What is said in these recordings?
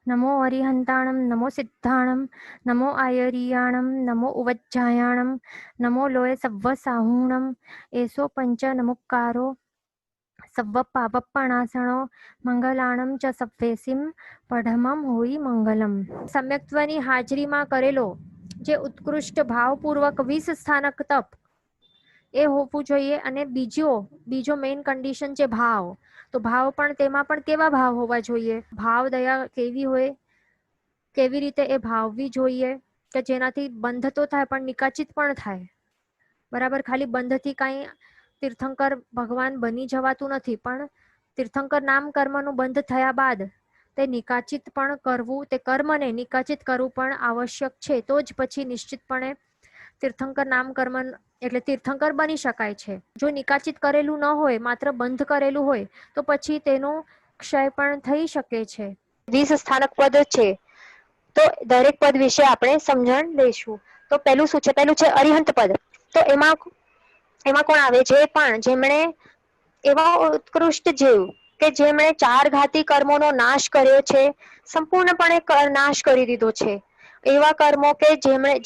नमो अरिहंताणं नमो सिद्धाणं नमो आयर्याणं नमो उवज्जायाणं नमो लोय सव्वसाहूणं एसो पंच नमुक्कारो सव्व पापप्पणासणो મંગલાણમ ચ સવ્વેસીમ પઢમમ હોઈ મંગલમ. સમ્યક્ત્વની હાજરીમાં કરેલો જે ઉત્કૃષ્ટ ભાવપૂર્વક 20 સ્થાનક તપ એ હોવું જોઈએ. અને બીજો મેઇન કન્ડિશન છે ભાવ. તો ભાવ પણ તેમાં પણ કેવા ભાવ હોવા જોઈએ? ભાવ દયા કેવી હોય, કેવી રીતે એ ભાવવી જોઈએ કે જેનાથી બંધ તો થાય પણ નિકાચિત પણ થાય. બરાબર, ખાલી બંધથી કાંઈ તીર્થંકર ભગવાન બની જવાતું નથી, પણ તીર્થંકર નામ કર્મનું બંધ થયા બાદ તે નિકાચિત પણ કરવું, તે કર્મને નિકાચિત કરવું પણ આવશ્યક છે. તો જ પછી નિશ્ચિતપણે તીર્થંકર નામ કર્મ એટલે તીર્થંકર બની શકાય છે. જો નિકાચિત કરેલું ન હોય, માત્ર બંધ કરેલું હોય, તો પછી તેનો ક્ષય પણ થઈ શકે છે. 20 સ્થાનક પદ છે, તો દરેક પદ વિશે આપણે સમજણ લઈશું. તો પહેલું શું છે? પહેલું છે અરિહંત પદ. તો એમાં કોણ આવે? જેમણે એવા ઉત્કૃષ્ટ જીવ કે જેમણે 4 ઘાતી કર્મોનો નાશ કર્યો છે, સંપૂર્ણપણે નાશ કરી દીધો છે. એવા કર્મો કે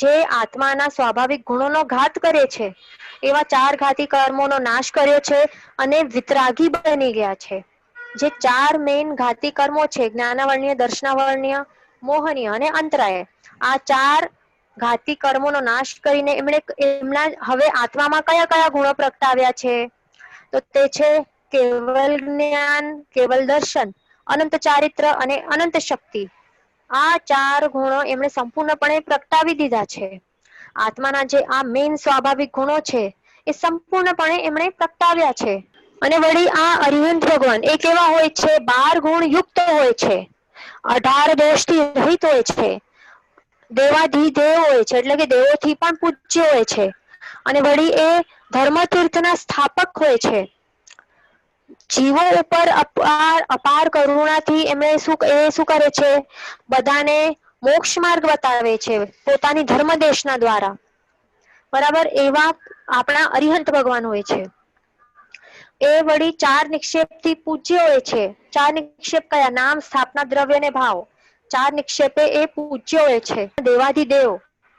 જે આત્માના સ્વાભાવિક ગુણોનો ઘાત કરે છે, એવા 4 ઘાતી કર્મોનો નાશ કર્યો છે અને વિતરાગી બની ગયા છે. જે 4 મેઇન ઘાતી કર્મો છે, જ્ઞાનવર્ણ્ય, દર્શનાવર્ણ્ય, મોહનીય અને અંતરાય, આ 4 ઘાતી કર્મોનો નાશ કરીને એમના હવે આત્મામાં કયા કયા ગુણો પ્રગટાવ્યા છે? તો તે છે કેવલ જ્ઞાન, કેવલ દર્શન, અનંત ચારિત્ર અને અનંત શક્તિ. આ 4 ગુણો એમણે સંપૂર્ણપણે પ્રગટાવી દીધા છે. આત્માના જે આ મેઇન સ્વાભાવિક ગુણો છે એ સંપૂર્ણપણે એમણે પ્રગટાવ્યા છે. અને વળી આ અરિહંત ભગવાન એ કેવા હોય છે? 12 ગુણ યુક્ત હોય છે, 18 દોષથી રહિત હોય છે, દેવાધિદેવ હોય છે, એટલે કે દેવોથી પણ પૂજ્ય હોય છે. અને વળી એ ધર્મતીર્થના સ્થાપક હોય છે. જીવો ઉપર અપાર કરુણાથી એમણે શું કરે છે? બધાને મોક્ષ માર્ગ બતાવે છે પોતાની ધર્મદેશના દ્વારા. બરાબર, એવા આપણા અરિહંત ભગવાન હોય છે. એ વળી 4 નિક્ષેપથી પૂજ્ય હોય છે. 4 નિક્ષેપ કયા? નામ, સ્થાપના, દ્રવ્ય અને ભાવ. 4 નિક્ષેપે એ પૂજ્ય હોય છે. દેવાધિદેવ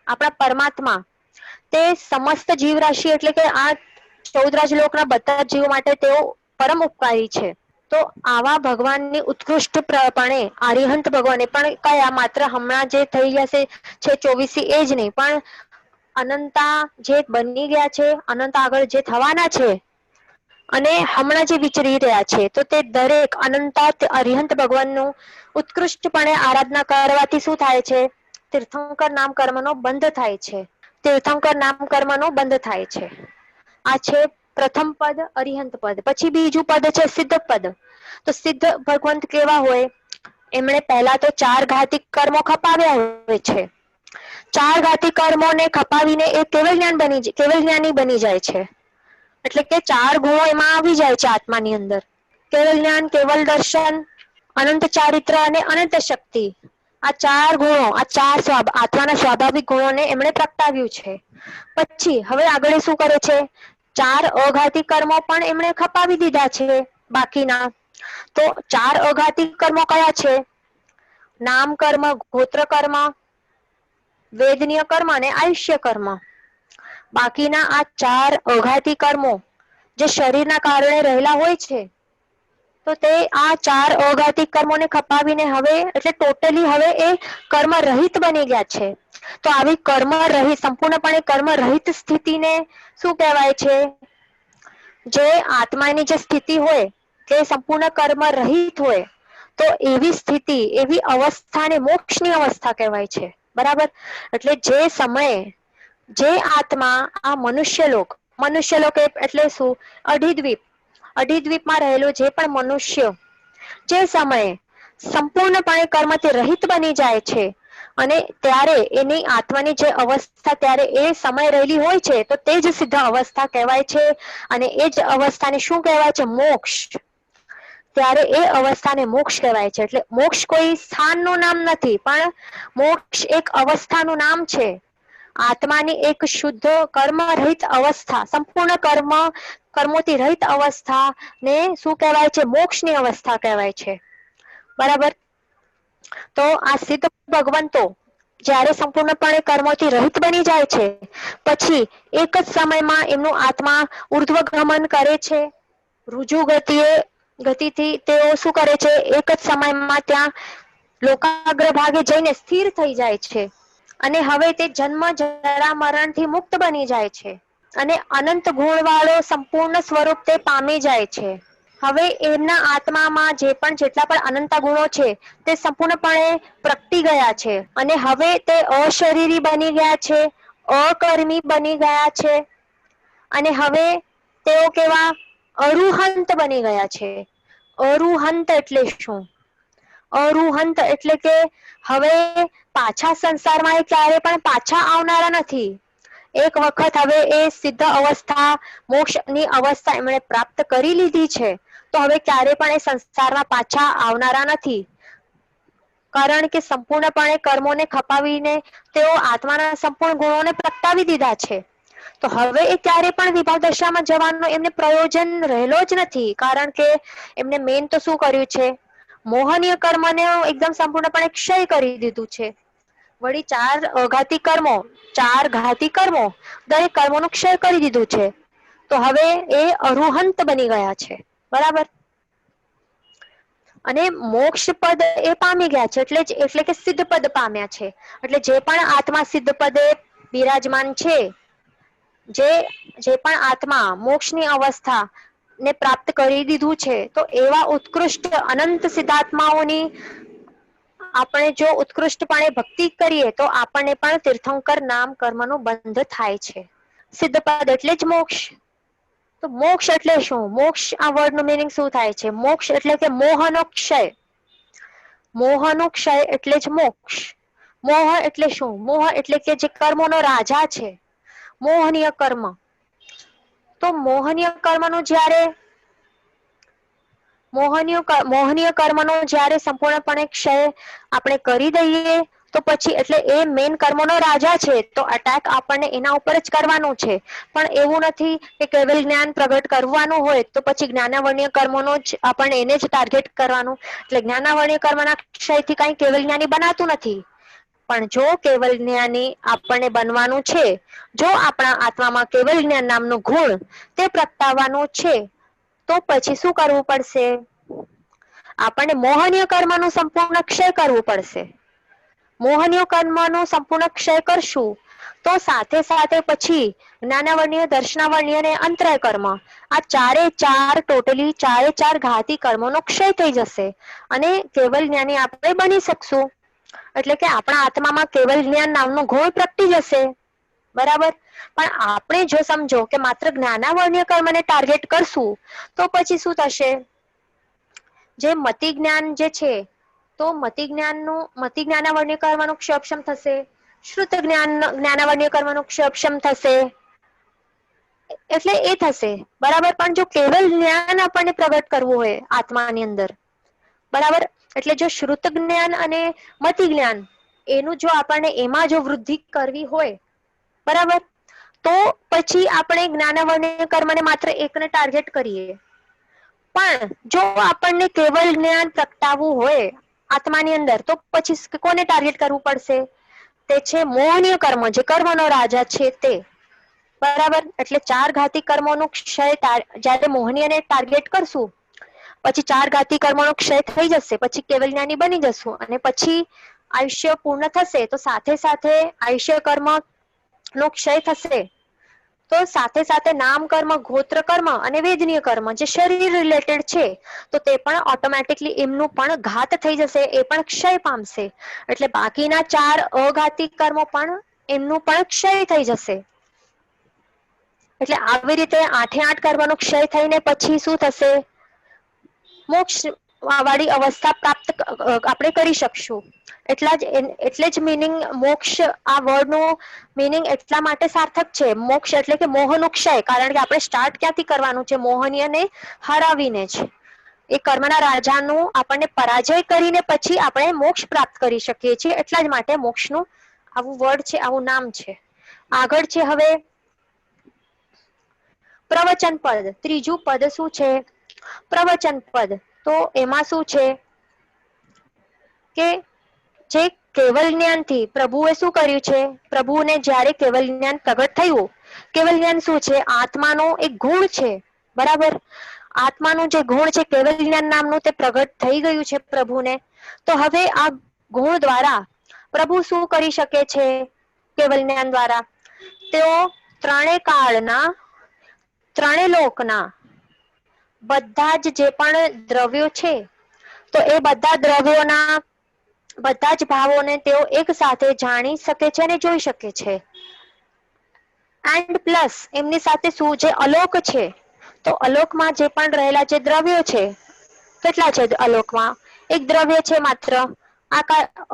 આપણા પરમાત્મા તે સમસ્ત જીવરાશિ એટલે કે આ 14 લોકના બધા જીવો માટે તેઓ પરમ ઉપકારી છે. તો આવા ભગવાનની ઉત્કૃષ્ટપણે અરિહંત ભગવાન, એ પણ કયા? માત્ર હમણાં જે થઈ જશે છે 24 એ જ નહીં, પણ અનંતા જે બની ગયા છે, અનંત આગળ જે થવાના છે અને હમણાં જે વિચરી રહ્યા છે, તો તે દરેક અનંતા અરિહંત ભગવાનનું ઉત્કૃષ્ટપણે આરાધના કરવાથી શું થાય છે? તીર્થંકર નામ કર્મનો બંધ થાય છે. તીર્થંકર નામ કર્મનો બંધ થાય છે. આ છે પ્રથમ પદ, અરિહંત પદ. પછી બીજું પદ છે સિદ્ધ પદ. તો સિદ્ધ ભગવંત કેવા હોય? એમણે પહેલા તો 4 ઘાતી કર્મો ખપાવ્યા હોય છે. 4 ઘાતી કર્મોને ખપાવીને એ કેવલ જ્ઞાની બની જાય છે. એટલે કે 4 ગુણો એમાં આવી જાય છે આત્માની અંદર. કેવલ જ્ઞાન, કેવલ દર્શન, અનંત ચારિત્ર અને અનંત શક્તિ. આ 4 ગુણો, આ 4 આત્માના સ્વાભાવિક ગુણોને એમણે પ્રગટાવ્યું છે. પછી હવે આગળ શું કરે છે? 4 અઘાતી કર્મો પણ એમણે ખપાવી દીધા છે બાકીના. તો 4 અઘાતી કર્મો કયા છે? નામ કર્મ, ગોત્ર કર્મ, વેદનીય કર્મ અને આયુષ્ય કર્મ. બાકીના આ 4 અઘાતી કર્મો જે શરીરના કારણે રહેલા હોય છે, તો તે આ 4 અઘાતી કર્મોને ખપાવીને હવે એટલે ટોટલી હવે એ કર્મ રહિત બની ગયા છે. તો આવી કર્મ રહિત, સંપૂર્ણપણે કર્મ રહિત સ્થિતિને શું કહેવાય છે? જે આત્માની જે સ્થિતિ હોય કે સંપૂર્ણ કર્મ રહિત હોય, તો એવી સ્થિતિ, એવી અવસ્થાને મોક્ષની અવસ્થા કહેવાય છે. બરાબર, એટલે જે સમયે જે આત્મા આ મનુષ્યલોક એટલે શું? અઢીદ્વીપમાં રહેલો જે પણ મનુષ્ય જે સમયે સંપૂર્ણપણે કર્મથી રહિત બની જાય છે, અને ત્યારે એની આત્માની જે અવસ્થા ત્યારે એ સમય રહેલી હોય છે, તો તે જ સિદ્ધ અવસ્થા કહેવાય છે. અને એ જ અવસ્થાને શું કહેવાય છે? મોક્ષ. ત્યારે એ અવસ્થાને મોક્ષ કહેવાય છે. એટલે મોક્ષ કોઈ સ્થાનનું નામ નથી, પણ મોક્ષ એક અવસ્થાનું નામ છે. આત્માની એક શુદ્ધ કર્મ રહિત અવસ્થા, સંપૂર્ણ કર્મોથી રહિત અવસ્થા ને શું કહેવાય છે? મોક્ષની અવસ્થા કહેવાય છે. બરાબર, તો તો આ સિદ્ધ ભગવંતો જ્યારે સંપૂર્ણપણે કર્મોથી રહિત બની જાય છે પછી એક જ સમયમાં એમનું આત્મા ઉર્ધ્વગમન કરે છે. રુજુ ગતિથી તેઓ શું કરે છે, એક જ સમયમાં ત્યાં લોકાગ્ર ભાગે જઈને સ્થિર થઈ જાય છે અને હવે તે જન્મ જરા મરણથી મુક્ત બની જાય છે અને અનંત ગુણવાળો સંપૂર્ણ સ્વરૂપ તે પામી જાય છે. હવે એમના આત્મામાં જે પણ જેટલા પણ અનંત ગુણો છે તે સંપૂર્ણપણે પ્રગટી ગયા છે અને હવે તે અશરીરી બની ગયા છે, અકર્મી બની ગયા છે અને હવે તેઓ કેવા અરુહંત બની ગયા છે. અરુહંત એટલે શું? અરુહંત એટલે કે હવે પાછા સંસારમાં એ ક્યારે પણ પાછા આવનારા નથી. એક વખત હવે એ સિદ્ધ અવસ્થા, મોક્ષની અવસ્થા એમણે પ્રાપ્ત કરી લીધી છે તો હવે ક્યારે પણ એ સંસારમાં પાછા આવનારા નથી. કારણ કે સંપૂર્ણપણે કર્મોને ખપાવીને તેઓ આત્માના સંપૂર્ણ ગુણોને પ્રગટાવી દીધા છે. તો હવે એ ક્યારે પણ વિભાગ દશામાં જવાનો એમને પ્રયોજન રહેલો જ નથી. કારણ કે એમને મેન તો શું કર્યું છે, મોહનીય કર્મને એકદમ સંપૂર્ણપણે ક્ષય કરી દીધું છે. વળી ચાર ઘાતી કર્મો દરેક કર્મોનો ક્ષય કરી દીધું છે. તો હવે એ અરુહંત બની ગયા છે. બરાબર? અને મોક્ષ પદ એ પામી ગયા છે એટલે કે સિદ્ધ પદ પામ્યા છે. એટલે જે પણ આત્મા સિદ્ધ પદે બિરાજમાન છે, જે પણ આત્મા મોક્ષની અવસ્થા ને પ્રાપ્ત કરી દીધું છે તો એવા ઉત્કૃષ્ટ અનંત સિદ્ધાત્માઓની આપણે જો ઉત્કૃષ્ટપણે ભક્તિ કરીએ તો આપણને પણ તીર્થંકર નામ કર્મનું બંધ થાય છે. સિદ્ધ પદ એટલે જ મોક્ષ. તો મોક્ષ એટલે શું? મોક્ષ આ વર્ડ નું મિનિંગ શું થાય છે? મોક્ષ એટલે કે મોહનો ક્ષય. મોહનો ક્ષય એટલે જ મોક્ષ. મોહ એટલે શું? મોહ એટલે કે જે કર્મોનો રાજા છે, મોહનીય કર્મ. તો મોહનીય કર્મનું જ્યારે મોહનીય કર્મનો જ્યારે સંપૂર્ણપણે ક્ષય આપણે કરી દઈએ તો પછી એટલે એ મેન કર્મનો રાજા છે તો અટેક આપણને એના ઉપર જ કરવાનું છે. પણ એવું નથી કે કેવલ જ્ઞાન પ્રગટ કરવાનું હોય તો પછી જ્ઞાનાવર્ણ્ય કર્મોનો જ આપણને એને જ ટાર્ગેટ કરવાનું. એટલે જ્ઞાનાવર્ણ્ય કર્મના ક્ષયથી કઈ કેવલ જ્ઞાની બનાતું નથી. પણ જો કેવલ જ્ઞાની આપણને બનવાનું છે, જો આપણા આત્મામાં કેવલ જ્ઞાન નામનું ગુણ તે પ્રગટાવવાનું છે તો પછી શું કરવું પડશે? આપણને મોહનીય કર્મનું સંપૂર્ણ ક્ષય કરવું પડશે. મોહનીય કર્મનો સંપૂર્ણ ક્ષય કરશું તો સાથે સાથે પછી જ્ઞાનાવર્ણ્ય, દર્શનાવર્ણ્ય અને અંતરાય કર્મ, આ ચારે ચાર ઘાતી કર્મોનો ક્ષય થઈ જશે અને કેવલ જ્ઞાની આપણે બની શકશું. એટલે કે આપણા આત્મામાં કેવલ જ્ઞાન નામનું ગુણ પ્રગટી જશે. બરાબર? પણ આપણે જો સમજો કે માત્ર જ્ઞાનાવર્ણ્ય કર્મને ટાર્ગેટ કરશું તો પછી શું થશે? જે મતિ જ્ઞાન જે છે તો મતિ જ્ઞાનાવર્ણ્ય કર્મનું ક્ષયક્ષમ થશે. શ્રુત જ્ઞાનાવર્ણ્ય કર્મનું ક્ષયક્ષમ થશે. એટલે એ થશે. બરાબર? પણ જો કેવલ જ્ઞાન આપણને પ્રગટ કરવું હોય આત્માની અંદર, બરાબર, એટલે જો શ્રુત જ્ઞાન અને મતિ જ્ઞાન એનું જો આપણને એમાં જો વૃદ્ધિ કરવી હોય, બરાબર, તો પછી આપણે જ્ઞાનાવર્ણ્ય કર્મને માત્ર એકને ટાર્ગેટ કરીએ. પણ જો આપણને કેવલ જ્ઞાન પ્રગટાવવું હોય આત્માની અંદર તો પછી કોને ટાર્ગેટ કરવું પડશે? તે છે મોહનીય કર્મ, જે કર્મનો રાજા છે તે. બરાબર? એટલે ચાર ઘાતી કર્મોનું ક્ષય જ્યારે મોહનીયને ટાર્ગેટ કરશું પછી ચાર ઘાતી કર્મોનો ક્ષય થઈ જશે, પછી કેવલ જ્ઞાની બની જશું અને પછી આયુષ્ય પૂર્ણ થશે તો સાથે સાથે આયુષ્ય કર્મ નો ક્ષય થશે તો સાથે સાથે નામ કર્મ, ગોત્ર કર્મ અને વેદનીય કર્મ જે શરીર રિલેટેડ છે તો તે પણ ઓટોમેટિકલી એમનું પણ ઘાત થઈ જશે, એ પણ ક્ષય પામશે. એટલે બાકીના ચાર અઘાતી કર્મો પણ એમનું પણ ક્ષય થઈ જશે. એટલે આવી રીતે આઠે આઠ કર્મનો ક્ષય થઈને પછી શું થશે? મોક્ષ વાળી અવસ્થા પ્રાપ્ત આપણે કરી શકશું. એટલે જ મિનિંગ મોક્ષ આ વર્ડનું મિનિંગ એટલા માટે સાર્થક છે. મોક્ષ એટલે કે મોહનો ક્ષય. કારણ કે આપણે સ્ટાર્ટ ક્યાંથી કરવાનું છે? મોહનીયને હરાવીને જ. એ કર્મના રાજાનું આપણને પરાજય કરીને પછી આપણે મોક્ષ પ્રાપ્ત કરી શકીએ છીએ. એટલા જ માટે મોક્ષનું આવું વર્ડ છે, આવું નામ છે. આગળ છે હવે પ્રવચન પદ. ત્રીજું પદ શું છે? પ્રવચન પદ. તો એમાં શું છે કે જે કેવલ જ્ઞાનથી પ્રભુએ શું કર્યું છે, પ્રભુને જ્યારે કેવલ જ્ઞાન પ્રગટ થયું, કેવલ જ્ઞાન શું છે, આત્માનો એક ગુણ છે, બરાબર. આત્માનું જે ગુણ છે કેવલ જ્ઞાન નામનું, તે પ્રગટ થઈ ગયું છે પ્રભુને. તો હવે આ ગુણ દ્વારા પ્રભુ શું કરી શકે છે? કેવલ જ્ઞાન દ્વારા તેઓ ત્રણેય કાળના, ત્રણેય લોકના બધા જ જે પણ દ્રવ્યો છે, તો એ બધા દ્રવ્યોના બધા જ ભાવોને તેઓ એક સાથે જાણી શકે છે અને જોઈ શકે છે. એન્ડ પ્લસ એમની સાથે શું, જે અલોક છે, તો અલોકમાં જે પણ રહેલા જે દ્રવ્યો છે, કેટલા છે અલોકમાં? એક દ્રવ્ય છે માત્ર,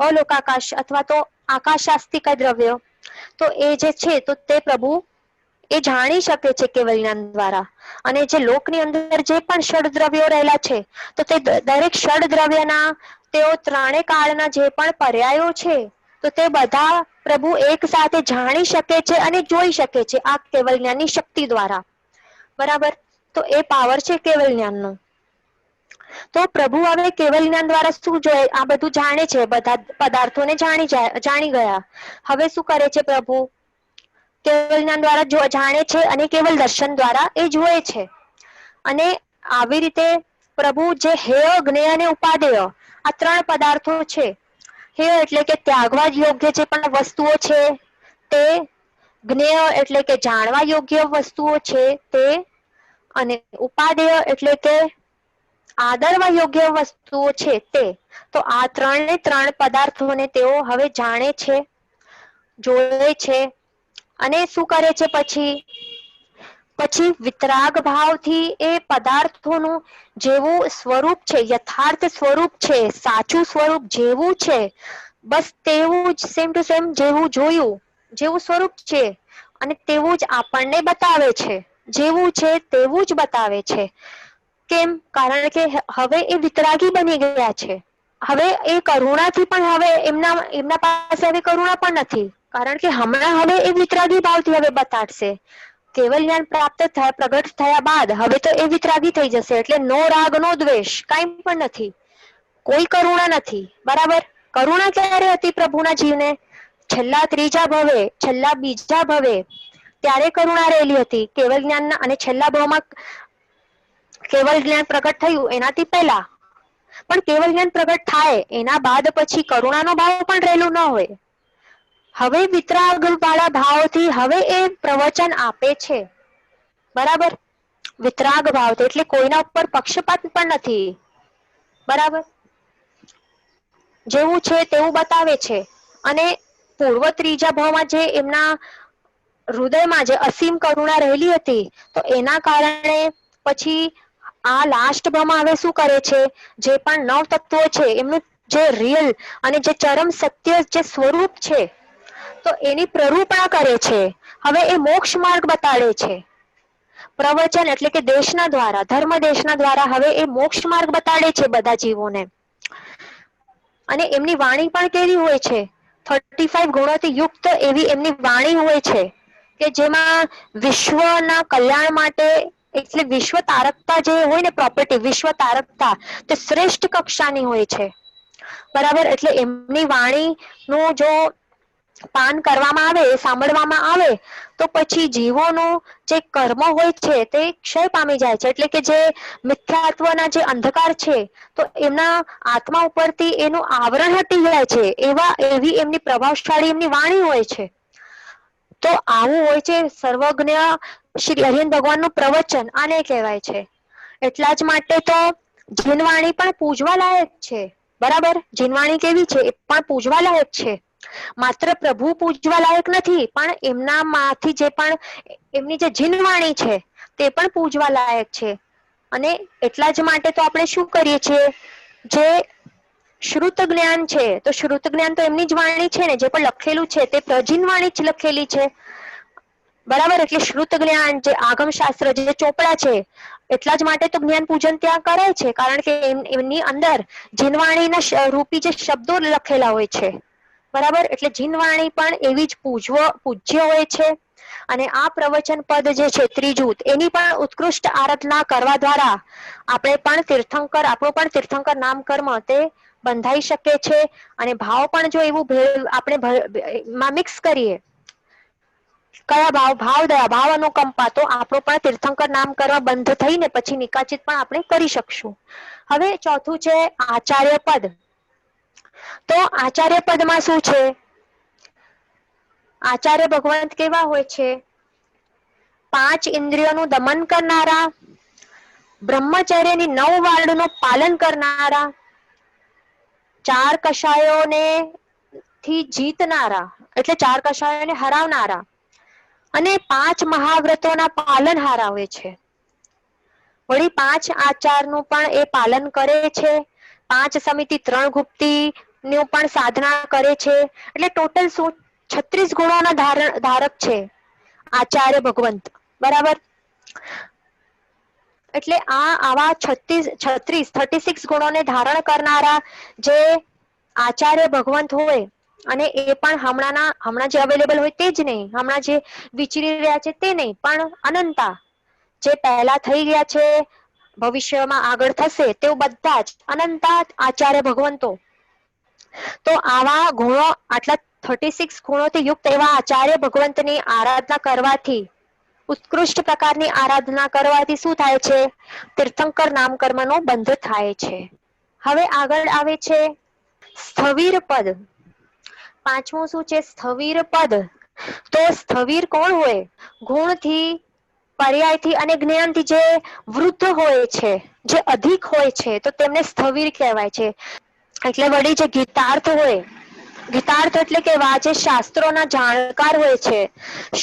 અલોક આકાશ, અથવા તો આકાશાસ્તિક દ્રવ્યો. તો એ જે છે, તો તે પ્રભુ એ જાણી શકે છે કેવલ જ્ઞાન દ્વારા. અને જે લોકની અંદર જે પણ ષડ દ્રવ્યો રહેલા છે, તો તે દરેક ષડ દ્રવ્યના તેઓ ત્રણેય કાળના જે પણ પર્યાયો છે, તો તે બધા પ્રભુ એક સાથે જાણી શકે છે અને જોઈ શકે છે આ કેવલ જ્ઞાનની શક્તિ દ્વારા, બરાબર. તો એ પાવર છે કેવલ જ્ઞાનનો. તો પ્રભુ હવે કેવલ જ્ઞાન દ્વારા શું જોઈએ? આ બધું જાણે છે, બધા પદાર્થોને જાણી ગયા. હવે શું કરે છે પ્રભુ? કેવલ જ્ઞાન દ્વારા જાણે છે અને કેવલ દર્શન દ્વારા એ જુએ છે. અને આવી રીતે પ્રભુ જે હેય, જ્ઞેય અને ઉપાદેય આ ત્રણ પદાર્થો છે, હેય એટલે કે ત્યાગવા યોગ્ય જે પણ વસ્તુઓ છે તે, જ્ઞેય એટલે કે જાણવા યોગ્ય વસ્તુઓ છે તે, અને ઉપાદેય એટલે કે આદરવા યોગ્ય વસ્તુઓ છે તે. તો આ ત્રણે ત્રણ પદાર્થોને તેઓ હવે જાણે છે, જોડે છે. અને શું કરે છે પછી વિતરાગ ભાવથી એ પદાર્થોનું જેવું સ્વરૂપ છે, યથાર્થ સ્વરૂપ છે, સાચું સ્વરૂપ જેવું છે, બસ તેવું જ સેમ ટુ સેમ જેવું જોયું, જેવું સ્વરૂપ છે, અને તેવું જ આપણને બતાવે છે. જેવું છે તેવું જ બતાવે છે. કેમ? કારણ કે હવે એ વિતરાગી બની ગયા છે. હવે એ કરુણાથી પણ હવે એમના પાસે હવે કરુણા પણ નથી, કારણ કે હમણાં હવે એ વિતરાગી ભાવથી હવે બતાડશે. કેવલ જ્ઞાન પ્રાપ્ત પ્રગટ થયા બાદ હવે તો એ વિતરાગી થઈ જશે. એટલે નો રાગ નો દ્વેષ, કાંઈ પણ નથી, કોઈ કરુણા નથી, બરાબર. કરુણા ક્યારે હતી પ્રભુના જીવને? છેલ્લા ત્રીજા ભવે, છેલ્લા બીજા ભવે ત્યારે કરુણા રહેલી હતી કેવલ જ્ઞાનના. અને છેલ્લા ભાવમાં કેવલ જ્ઞાન પ્રગટ થયું એનાથી પહેલા પણ કેવલ જ્ઞાન પ્રગટ થાય એના બાદ પછી કરુણાનો ભાવ પણ રહેલું ન હોય. હવે વિતરાગ વાળા ભાવથી હવે એ પ્રવચન આપે છે, બરાબર. વિતરાગ ભાવથી એટલે કોઈના ઉપર પક્ષપાત પણ નથી, બરાબર. જેવું છે તેવું બતાવે છે. અને પૂર્વ ત્રીજા ભાવમાં જે એમના હૃદયમાં જે અસીમ કરુણા રહેલી હતી, તો એના કારણે પછી આ લાસ્ટ ભાવમાં હવે શું કરે છે? જે પણ નવ તત્વો છે એમનું જે રિયલ અને જે ચરમ સત્ય જે સ્વરૂપ છે, તો એની પ્રરૂપણા કરે છે. હવે એ મોક્ષ માર્ગ બતાડે છે. પ્રવચન એટલે કે દેશના દ્વારા, ધર્મ દેશના દ્વારા હવે એ મોક્ષ માર્ગ બતાડે છે બધા જીવોને. અને એમની વાણી પણ કેવી હોય છે? 35 ગુણોથી યુક્ત એવી એમની વાણી હોય છે, કે જેમાં વિશ્વના કલ્યાણ માટે, એટલે વિશ્વ તારકતા જે હોય ને, પ્રોપર્ટી વિશ્વ તારકતા, તે શ્રેષ્ઠ કક્ષાની હોય છે, બરાબર. એટલે એમની વાણીનું જો પાન કરવામાં આવે, સાંભળવામાં આવે, તો પછી જીવોનું જે કર્મ હોય છે તે ક્ષય પામી જાય છે. એટલે કે જે મિથ્યાત્વના જે અંધકાર છે, તો એમના આત્મા ઉપરથી એનું આવરણ હટી જાય છે. એવી એમની પ્રભાવશાળી એમની વાણી હોય છે. તો આવું હોય છે સર્વજ્ઞ શ્રી હરિહર ભગવાનનું પ્રવચન, આને કહેવાય છે. એટલા જ માટે તો જીનવાણી પણ પૂજવા લાયક છે, બરાબર. જીનવાણી કેવી છે? એ પણ પૂજવા લાયક છે. માત્ર પ્રભુ પૂજવા લાયક નથી, પણ એમના માંથી જે પણ એમની જે જીનવાણી છે તે પણ પૂજવા લાયક છે. અને એટલા જ માટે તો આપણે શું કરીએ છીએ? જે શ્રુત જ્ઞાન છે, તો શ્રુત જ્ઞાન તો એમની જ વાણી છે ને, જે પણ લખેલું છે તે પ્રજીન વાણી જ લખેલી છે, બરાબર. એટલે શ્રુત જ્ઞાન જે આગમ શાસ્ત્ર જે ચોપડા છે, એટલા જ માટે તો જ્ઞાન પૂજન ત્યાં કરે છે, કારણ કે એમની અંદર જીનવાણીના રૂપી જે શબ્દો લખેલા હોય છે, બરાબર. એટલે જીનવાણી પણ એવી જ પૂજ્ય હોય છે. અને આ પ્રવચન પદ જે છે ત્રીજું, એની પણ ઉત્કૃષ્ટ આરાધના કરવા દ્વારા આપણે પણ તીર્થંકર, આપણું પણ તીર્થંકર નામ કર્મ તે બંધાઈ શકે છે અને ભાવ પણ જો એવું આપણે મિક્સ કરીએ, કયા ભાવ દયા ભાવ અનુકંપા, તો આપણો પણ તીર્થંકર નામ કરવા બંધ થઈને પછી નિકાચિત પણ આપણે કરી શકશું. હવે ચોથું છે આચાર્ય પદ. તો આચાર્ય પદમાં શું છે? આચાર્ય ભગવંત કેવા હોય છે? 5 ઇન્દ્રિયોનું દમન કરનારા, બ્રહ્મચર્યની 9 વારનું પાલન કરનારા, 4 કષાયોને થી જીતનારા, એટલે 4 કષાયોને હરાવનારા અને 5 મહાવ્રતોના પાલનહારા હોય છે. વળી 5 આચારનું પણ એ પાલન કરે છે. 5 સમિતિ 3 ગુપ્તી નું પણ સાધના કરે છે. એટલે ટોટલ શું 36 ગુણોના ધારક છે આચાર્ય ભગવંત. બરાબર? એટલે આવા 36 ગુણોને ધારણ કરનારા જે આચાર્ય ભગવંત હોય, અને એ પણ હમણાં જે અવેલેબલ હોય તે જ નહીં, હમણાં જે વિચરી રહ્યા છે તે નહીં, પણ અનંતા જે પહેલા થઈ ગયા છે, ભવિષ્યમાં આગળ થશે, તેઓ બધા જ અનંતા આચાર્ય ભગવંતો. તો આવા ગુણો, આટલા 36 ગુણોથી યુક્ત એવા આચાર્ય ભગવંતની આરાધના કરવાથી, ઉત્કૃષ્ટ પ્રકારની આરાધના કરવાથી શું થાય છે? તીર્થંકર નામ કર્મનો બંધ થાય છે. હવે આગળ આવે છે સ્થવિર પદ. પાંચમું શું છે? સ્થવિર પદ. તો સ્થવિર કોણ હોય? ગુણથી, પર્યાયથી અને જ્ઞાનથી જે વૃદ્ધ હોય છે, જે અધિક હોય છે, તો તેમને સ્થવિર કહેવાય છે. એટલે વળી જે ગીતાર્થ હોય, ગીતાર્થ એટલે કે જે શાસ્ત્રોના જાણકાર હોય છે,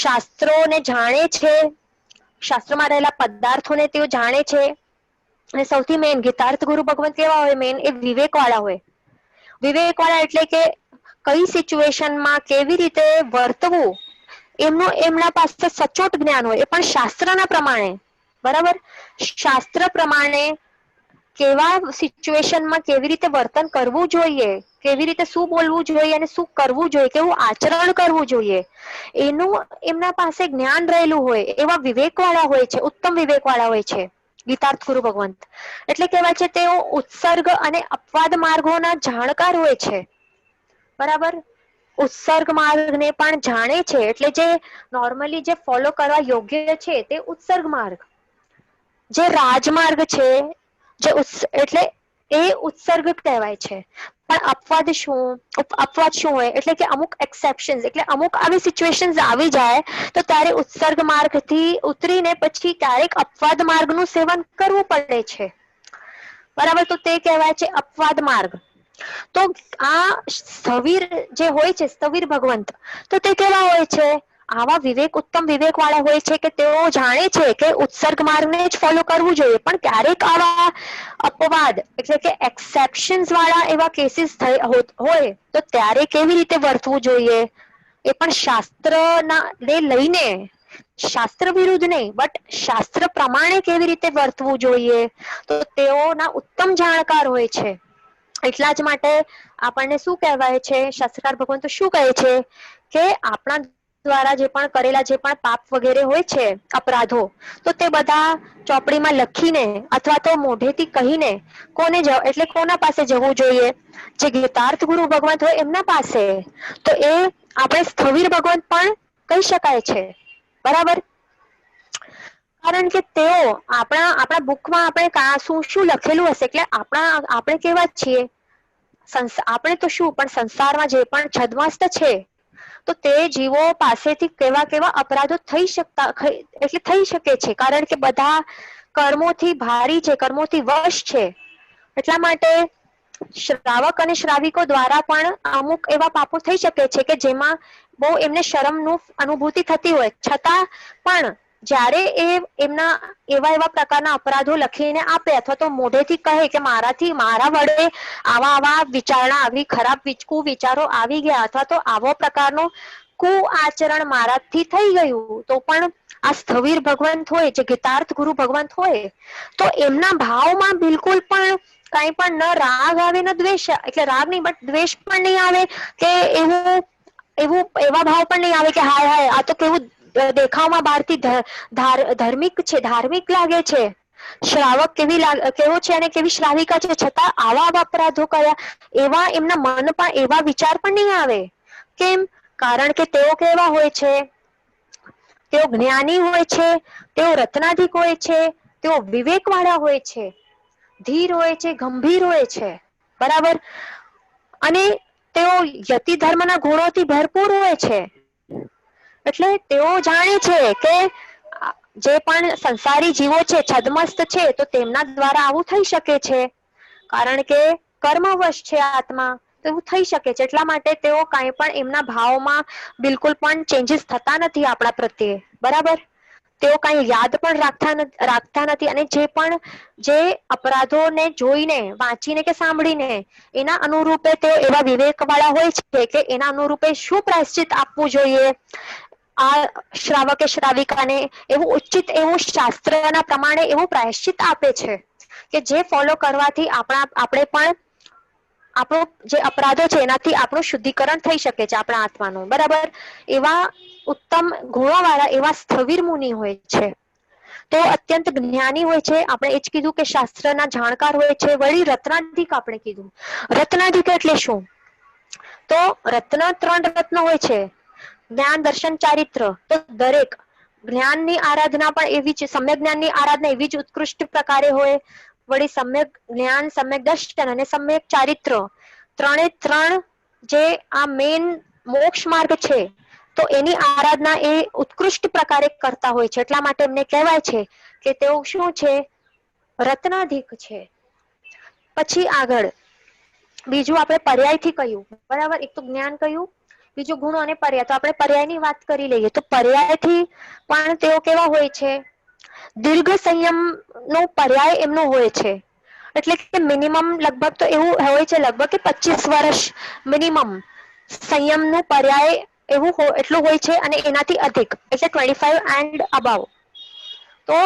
શાસ્ત્રોને જાણે છે, શાસ્ત્રમાં રહેલા પદાર્થોને તેઓ જાણે છે. અને સૌથી મેન ગીતાર્થ ગુરુ ભગવંત કેવા હોય? મેન એ વિવેક વાળા હોય. વિવેક વાળા એટલે કે કઈ સિચ્યુએશનમાં કેવી રીતે વર્તવું, એમના પાસે સચોટ જ્ઞાન હોય, એ પણ શાસ્ત્રના પ્રમાણે. બરાબર? શાસ્ત્ર પ્રમાણે કેવા સિચ્યુએશનમાં કેવી રીતે વર્તન કરવું જોઈએ, કેવી રીતે શું બોલવું જોઈએ અને શું કરવું જોઈએ, કેવું આચરણ કરવું જોઈએ, એનું એમના પાસે જ્ઞાન રહેલું હોય, એવા વિવેકવાળા હોય છે, ઉત્તમ વિવેકવાળા હોય છે ગીતાર્થ ગુરુ ભગવંત. એટલે કહેવાય છે તેઓ ઉત્સર્ગ અને અપવાદ માર્ગોના જાણકાર હોય છે. બરાબર? ઉત્સર્ગ માર્ગને પણ જાણે છે. એટલે જે નોર્મલી જે ફોલો કરવા યોગ્ય છે તે ઉત્સર્ગ માર્ગ. જે રાજમાર્ગ છે, એટલે એ ઉત્સર્ગ કહેવાય છે. પણ અપવાદ શું હોય? એટલે કે અમુક એક્સેપ્શન, એટલે અમુક આવી સિચ્યુએશન આવી જાય તો ત્યારે ઉત્સર્ગ માર્ગથી ઉતરીને પછી ક્યારેક અપવાદ માર્ગનું સેવન કરવું પડે છે. બરાબર? તો તે કહેવાય છે અપવાદ માર્ગ. તો આ સ્થવિર જે હોય છે, સ્થવિર ભગવંત, તો તે કેવા હોય છે? આવા ઉત્તમ વિવેક વાળા હોય છે કે તેઓ જાણે છે કે ઉત્સર્ગ માર્ગને જ ફોલો કરવું જોઈએ, પણ ક્યારેક આવા અપવાદ એટલે કે એક્સેપ્શન્સ વાળા એવા કેસીસ હોય તો ત્યારે કેવી રીતે વર્તવું જોઈએ, એ પણ શાસ્ત્રના લઈને, શાસ્ત્ર વિરુદ્ધ નહીં, બટ શાસ્ત્ર પ્રમાણે કેવી રીતે વર્તવું જોઈએ, તો તેઓના ઉત્તમ જાણકાર હોય છે. એટલા જ માટે આપણને શું કહેવાય છે? શાસ્ત્રકાર ભગવંતો શું કહે છે કે આપણા દ્વારા જે પણ કરેલા જે પણ પાપ વગેરે હોય છે, અપરાધો, તો તે બધા ચોપડીમાં લખીને અથવા તો મોઢેથી કહીને એટલે કોના પાસે જવું જોઈએ? જે ગીતાર્થ ગુરુ ભગવંત હોય એમના પાસે. તો એ આપણે સ્થવિર ભગવંત પણ કહી શકાય છે. બરાબર? કારણ કે તેઓ આપણા બુકમાં આપણે શું લખેલું હશે, એટલે આપણે કેવા છીએ, આપણે તો શું, પણ સંસારમાં જે પણ છદમસ્ત છે, તો તે જીવો પાસેથી કેવા અપરાધો થઈ શકે છે. કારણ કે બધા કર્મોથી ભારી છે, કર્મોથી વશ છે. એટલા માટે શ્રાવક અને શ્રાવિકો દ્વારા પણ અમુક એવા પાપો થઈ શકે છે કે જેમાં બહુ એમને શરમનું અનુભૂતિ થતી હોય, છતાં પણ જ્યારે એમના એવા પ્રકારના અપરાધો લખીને આપે અથવા તો મોઢેથી કહે કે મારા વડે આવા વિચારણા, આવી ખરાબ વિચારો આવી ગયા, અથવા તો આવો પ્રકારનો આચરણ મારાથી થઈ ગયું, તો પણ આ સ્થવિર ભગવંત હોય, જે ગીતાર્થ ગુરુ ભગવંત હોય, તો એમના ભાવમાં બિલકુલ પણ કઈ પણ ન રાગ આવે ન દ્વેષ, એટલે રાગ નહીં બટ દ્વેષ પણ નહીં આવે, કે એવા ભાવ પણ નહીં આવે કે હાય આ તો કેવું દેખાવમાં બહારથી ધાર્મિક લાગે છે, શ્રાવક કેવો છે અને કેવી શ્રાવિકા છે, છતાં આવા અપરાધો કર્યા એવા એમના મન પણ એવા વિચાર પણ નહીં આવે. કેમ? કારણ કે તેઓ કેવા હોય છે, તેઓ જ્ઞાની હોય છે, તેઓ રત્નાધિક હોય છે, તેઓ વિવેકવાળા હોય છે, ધીર હોય છે, ગંભીર હોય છે, બરાબર. અને તેઓ યતિ ધર્મના ગુણોથી ભરપૂર હોય છે. એટલે તેઓ જાણે છે કે જે પણ સંસારી જીવો છે, છદમસ્ત છે, તો તેમના દ્વારા આવું થઈ શકે છે. કારણ કે કર્મવશ છે આત્મા, તો એવું થઈ શકે છે. એટલા માટે તેઓ કાંઈ પણ એમના ભાવમાં બિલકુલ પણ ચેન્જીસ થતા નથી આપણા પ્રત્યે, બરાબર. તેઓ કઈ યાદ પણ રાખતા નથી. અને જે અપરાધોને જોઈને, વાંચીને કે સાંભળીને એના અનુરૂપે તેઓ એવા વિવેક વાળા હોય છે કે એના અનુરૂપે શું પ્રાયશ્ચિત આપવું જોઈએ, આ શ્રાવકે શ્રાવિકાને એવું ઉચિત એવું શાસ્ત્રના પ્રમાણે એવું પ્રાયશ્ચિત આપે છે કે જે ફોલો કરવાથી આપણે પણ આપણો જે અપરાધો છે એનાથી આપણું શુદ્ધિકરણ થઈ શકે છે, આપણા આત્માનું, બરાબર. એવા ઉત્તમ ગુણોવાળા એવા સ્થવિર મુનિ હોય છે. તો અત્યંત જ્ઞાની હોય છે. આપણે એ જ કીધું કે શાસ્ત્રના જાણકાર હોય છે. વળી રત્નાધિક આપણે કીધું. રત્નાધિક એટલે શું? તો ત્રણ રત્ન હોય છે: જ્ઞાન, દર્શન, ચારિત્ર. તો દરેક જ્ઞાનની આરાધના પણ એવી જ, સમ્યક જ્ઞાનની આરાધના એવી જ ઉત્કૃષ્ટ પ્રકારે હોય. વળી સમ્યક જ્ઞાન, સમ્યક દર્શન અને સમ્યક ચારિત્ર, ત્રણે ત્રણ જે આ મેન મોક્ષ માર્ગ છે, તો એની આરાધના એ ઉત્કૃષ્ટ પ્રકારે કરતા હોય છે. એટલા માટે એમને કહેવાય છે કે તેઓ શું છે? રત્નાધિક છે. પછી આગળ બીજું આપણે પર્યાયથી કહ્યું, બરાબર. એક તો જ્ઞાન કહ્યું, બીજું ગુણો અને પર્યાય. તો આપણે પર્યાયની વાત કરી લઈએ. તો પર્યાયથી પણ તેઓ કેવા હોય છે? દીર્ઘ સંયમ નો પર્યાય એમનો હોય છે. એટલે કે મિનિમમ લગભગ તો એવું હોય છે, લગભગ કે 25 વર્ષ મિનિમમ સંયમનું પર્યાય એવું એટલું હોય છે. અને એનાથી અધિક એટલે 25 એન્ડ અબાવ. તો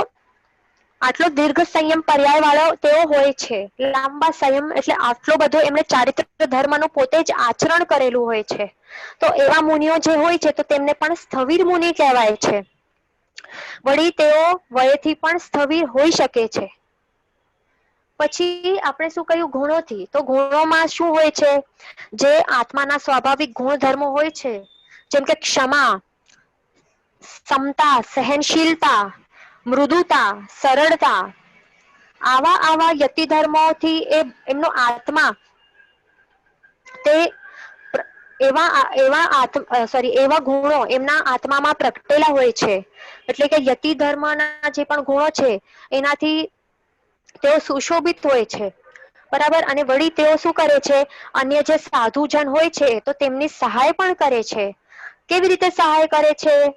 આટલો દીર્ઘ સંયમ પર્યાય વાળો તેઓ હોય છે. લાંબા સંયમ એટલે આટલો બધો એમણે ચારિત્ર ધર્મનું પોતે જ આચરણ કરેલું હોય છે. તો એવા મુનિઓ જે હોય છે, તો તેમને પણ સ્થવિર મુનિ કહેવાય છે. વળી તેઓ વયથી પણ સ્થવિર હોઈ શકે છે. પછી આપણે શું કહ્યું? ગુણોથી. તો ગુણોમાં શું હોય છે? જે આત્માના સ્વાભાવિક ગુણધર્મો હોય છે, જેમ કે ક્ષમા, સમતા, સહનશીલતા, મૃદુતા, સરળતા, આવા યતિ ધર્મોથી એમનો આત્મા તે એવા ગુણો એમના આત્મામાં પ્રગટેલા હોય છે. એટલે કે યતિ ધર્મના જે પણ ગુણો છે, એનાથી તેઓ સુશોભિત હોય છે, બરાબર. અને વળી તેઓ શું કરે છે? અન્ય જે સાધુજન હોય છે, તો તેમની સહાય પણ કરે છે. કેવી રીતે સહાય કરે છે?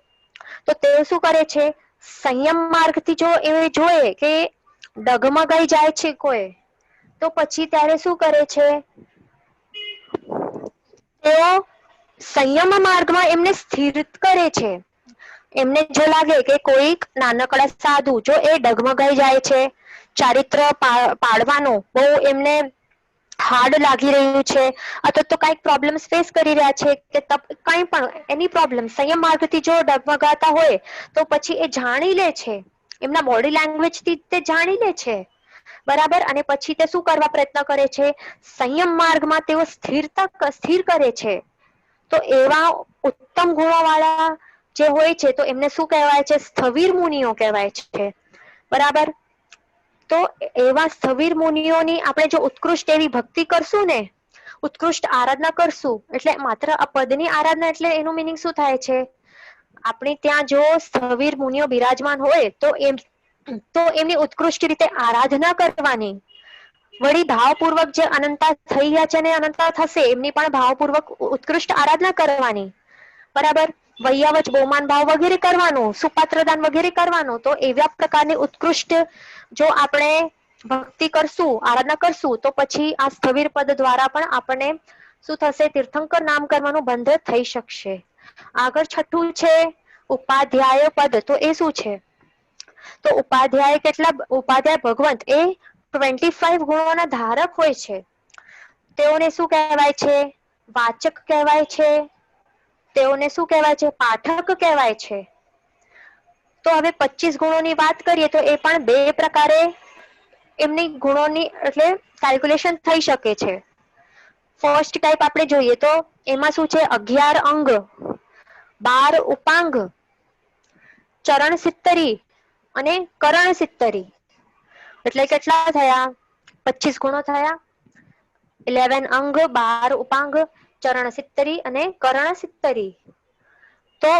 તો તેઓ શું કરે છે? સંયમ માર્ગથી જો એ જોએ કે ડગમગાઈ જાય છે કોઈ, તો પછી ત્યારે શું કરે છે? તેઓ સંયમ માર્ગમાં એમને સ્થિર કરે છે. એમને જો લાગે કે કોઈક નાનકડા સાધુ જો એ ડગમગાઈ જાય છે, ચારિત્ર પાડવાનું બહુ એમને હાર્ડ લાગી રહ્યું છે, અથવા તો કઈક પ્રોબ્લેમ ફેસ કરી રહ્યા છે, કે કઈ પણ એની પ્રોબ્લેમ સંયમ માર્ગથી જો ડગમગાતા હોય, તો પછી એ જાણી લે છે. એમના બોડી લેંગ્વેજ થી તે જાણી લે છે, બરાબર. અને પછી તે શું કરવા પ્રયત્ન કરે છે? સંયમ માર્ગમાં તેઓ સ્થિર કરે છે. તો એવા ઉત્તમ ગુણો વાળા જે હોય છે, તો એમને શું કહેવાય છે? સ્થવિર મુનિઓ કહેવાય છે, બરાબર. તો એવા સ્થવિર મુનિઓની આપણે જો ઉત્કૃષ્ટ એવી ભક્તિ કરશું ને, ઉત્કૃષ્ટ આરાધના કરશું, એટલે માત્ર આ પદની આરાધના એટલે એનું મિનિંગ શું થાય છે? આપણે ત્યાં જો સ્થવિર મુનિઓ બિરાજમાન હોય, તો એમની ઉત્કૃષ્ટ રીતે આરાધના કરવાની. વળી ભાવપૂર્વક જે અનંતા થઈ ગયા છે અને અનંતા થશે, એમની પણ ભાવપૂર્વક ઉત્કૃષ્ટ આરાધના કરવાની, બરાબર. વૈયાવચ બહુમાન ભાવ વગેરે કરવાનું, સુપાત્રદાન વગેરે કરવાનું. તો એવા પ્રકારની ઉત્કૃષ્ટ જો આપણે ભક્તિ કરશું, આરાધના કરશું, તો પછી આ સ્થવિર પદ દ્વારા પણ આપણને શું થશે? તીર્થંકર નામ કરવાનું બંધ થઈ શકશે. આગળ છઠ્ઠું છે ઉપાધ્યાય પદ. તો એ શું છે? તો ઉપાધ્યાય ભગવંત એ 25 ગુણોના ધારક હોય છે. તેઓને શું કહેવાય છે? વાચક કહેવાય છે. તેઓને શું કહેવાય છે? પાઠક કહેવાય છે. તો હવે 25 ગુણોની વાત કરીએ તો એ પણ બે પ્રકારે એમની ગુણોની એટલે કેલ્ક્યુલેશન થઈ શકે છે. ફર્સ્ટ ટાઈપ આપણે જોઈએ તો એમાં શું છે 11 અંગ, 12 ઉપાંગ, ચરણ સિત્તરી અને કરણ સિત્તરી. એટલે કેટલા થયા? 25 ગુણો થયા. 11 અંગ, 12 ઉપાંગ, ચરણ સિત્તરી અને કરણ સિત્તરી. તો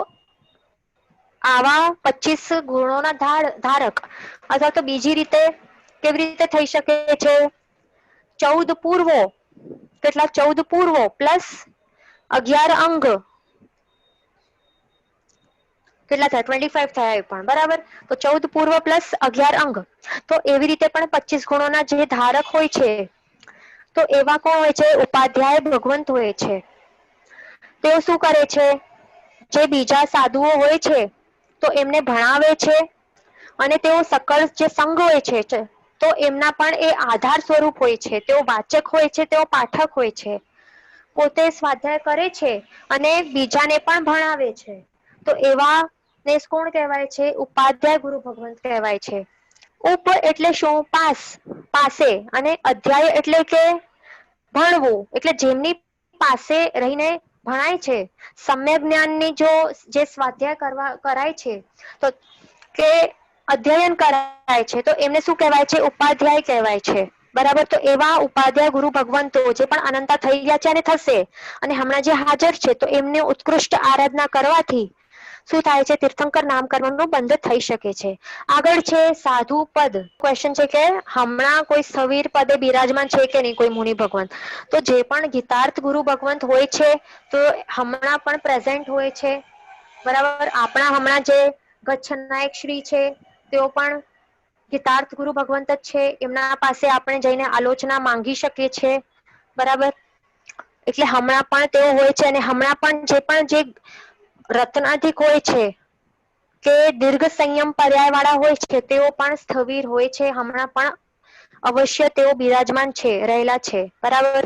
આવા 25 ગુણોના ધારક અથવા તો બીજી રીતે કેવી રીતે થઈ શકે છે? 14 પૂર્વો, કેટલા? 14 પૂર્વો પ્લસ 11 અંગ, કેટલા થયા? 25 થયા એ પણ બરાબર. તો 14 પૂર્વ પ્લસ 11 અંગ. તો એવી રીતે પણ 25 ગુણોના જે ધારક હોય છે તો એવા કોણ હોય છે? ઉપાધ્યાય ભગવંત હોય છે. તેઓ શું કરે છે? જે બીજા સાધુઓ હોય છે તો એમને ભણાવે છે અને તેઓ સકળ જે સંઘ હોય છે તો એમના પણ એ આધાર સ્વરૂપ હોય છે. તેઓ વાચક હોય છે, તેઓ પાઠક હોય છે. પોતે સ્વાધ્યાય કરે છે અને બીજાને પણ ભણાવે છે. તો એવા ને કોણ કહેવાય છે? ઉપાધ્યાય ગુરુ ભગવંત કહેવાય છે. ઉપ એટલે શું? પાસ, પાસે. અને અધ્યાય એટલે કે ભણવું. એટલે જેમની પાસે રહીને ભણાય છે. સમ્યક જ્ઞાનની જે સ્વાધ્યાય કરાય છે તો કે અધ્યયન કરાય છે તો એમને શું કહેવાય છે? ઉપાધ્યાય કહેવાય છે. બરાબર. તો એવા ઉપાધ્યાય ગુરુ ભગવંતો જે પણ અનંતા થઈ ગયા છે અને થશે અને હમણાં જે હાજર છે તો એમને ઉત્કૃષ્ટ આરાધના કરવાથી શું થાય છે? તીર્થંકર નામ કરવાનું બંધ થઈ શકે છે. આગળ છે સાધુ પદ. ક્વેશ્ચન છે કે હમણાં કોઈ સ્થવિર પદે બિરાજમાન છે કે નહીં કોઈ મુનિ ભગવંત? તો જે પણ ગીતાર્થ ગુરુ ભગવંત હોય છે તો હમણાં પણ પ્રેઝન્ટ હોય છે. બરાબર. આપણા હમણાં જે ગચ્છનાયક શ્રી છે તેઓ પણ ગીતાર્થ ગુરુ ભગવંત જ છે. એમના પાસે આપણે જઈને આલોચના માંગી શકીએ છીએ. બરાબર. એટલે હમણાં પણ તેઓ હોય છે અને હમણાં પણ જે રત્નાધિક હોય છે કે દીર્ઘ સંયમ પર્યાય વાળા હોય છે તેઓ પણ સ્થવિર હોય છે. હમણાં પણ અવશ્ય તેઓ બિરાજમાન છે, રહેલા છે. બરાબર.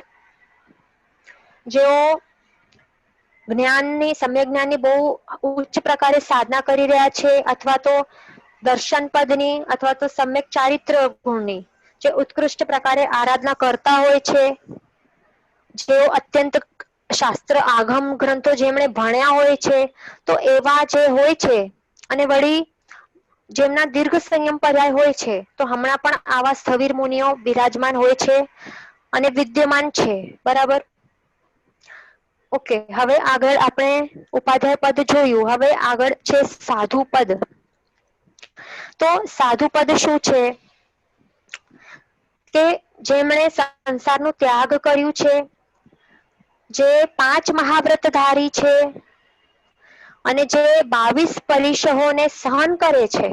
જેઓ જ્ઞાનની, સમ્યક જ્ઞાનની બહુ ઉચ્ચ પ્રકારે સાધના કરી રહ્યા છે અથવા તો દર્શન પદની અથવા તો સમ્યક ચારિત્ર ગુણની જે ઉત્કૃષ્ટ પ્રકારે આરાધના કરતા હોય છે, જેઓ અત્યંત શાસ્ત્ર આગમ ગ્રંથો જેમણે ભણ્યા હોય છે તો એવા જે હોય છે અને વળી જેમના દીર્ઘ સંયમ પર્યાય હોય છે તો હમણાં પણ આવા સ્થવિર મુનિઓ બિરાજમાન હોય છે અને વિદ્યમાન છે. બરાબર. ઓકે. હવે આગળ આપણે ઉપાધ્યાય પદ જોયું. હવે આગળ છે સાધુ પદ. તો સાધુ પદ શું છે? કે જેમણે સંસારનો ત્યાગ કર્યું છે, જે 5 મહાવ્રત ધારી છે અને જે 22 પરીશોને સહન કરે છે.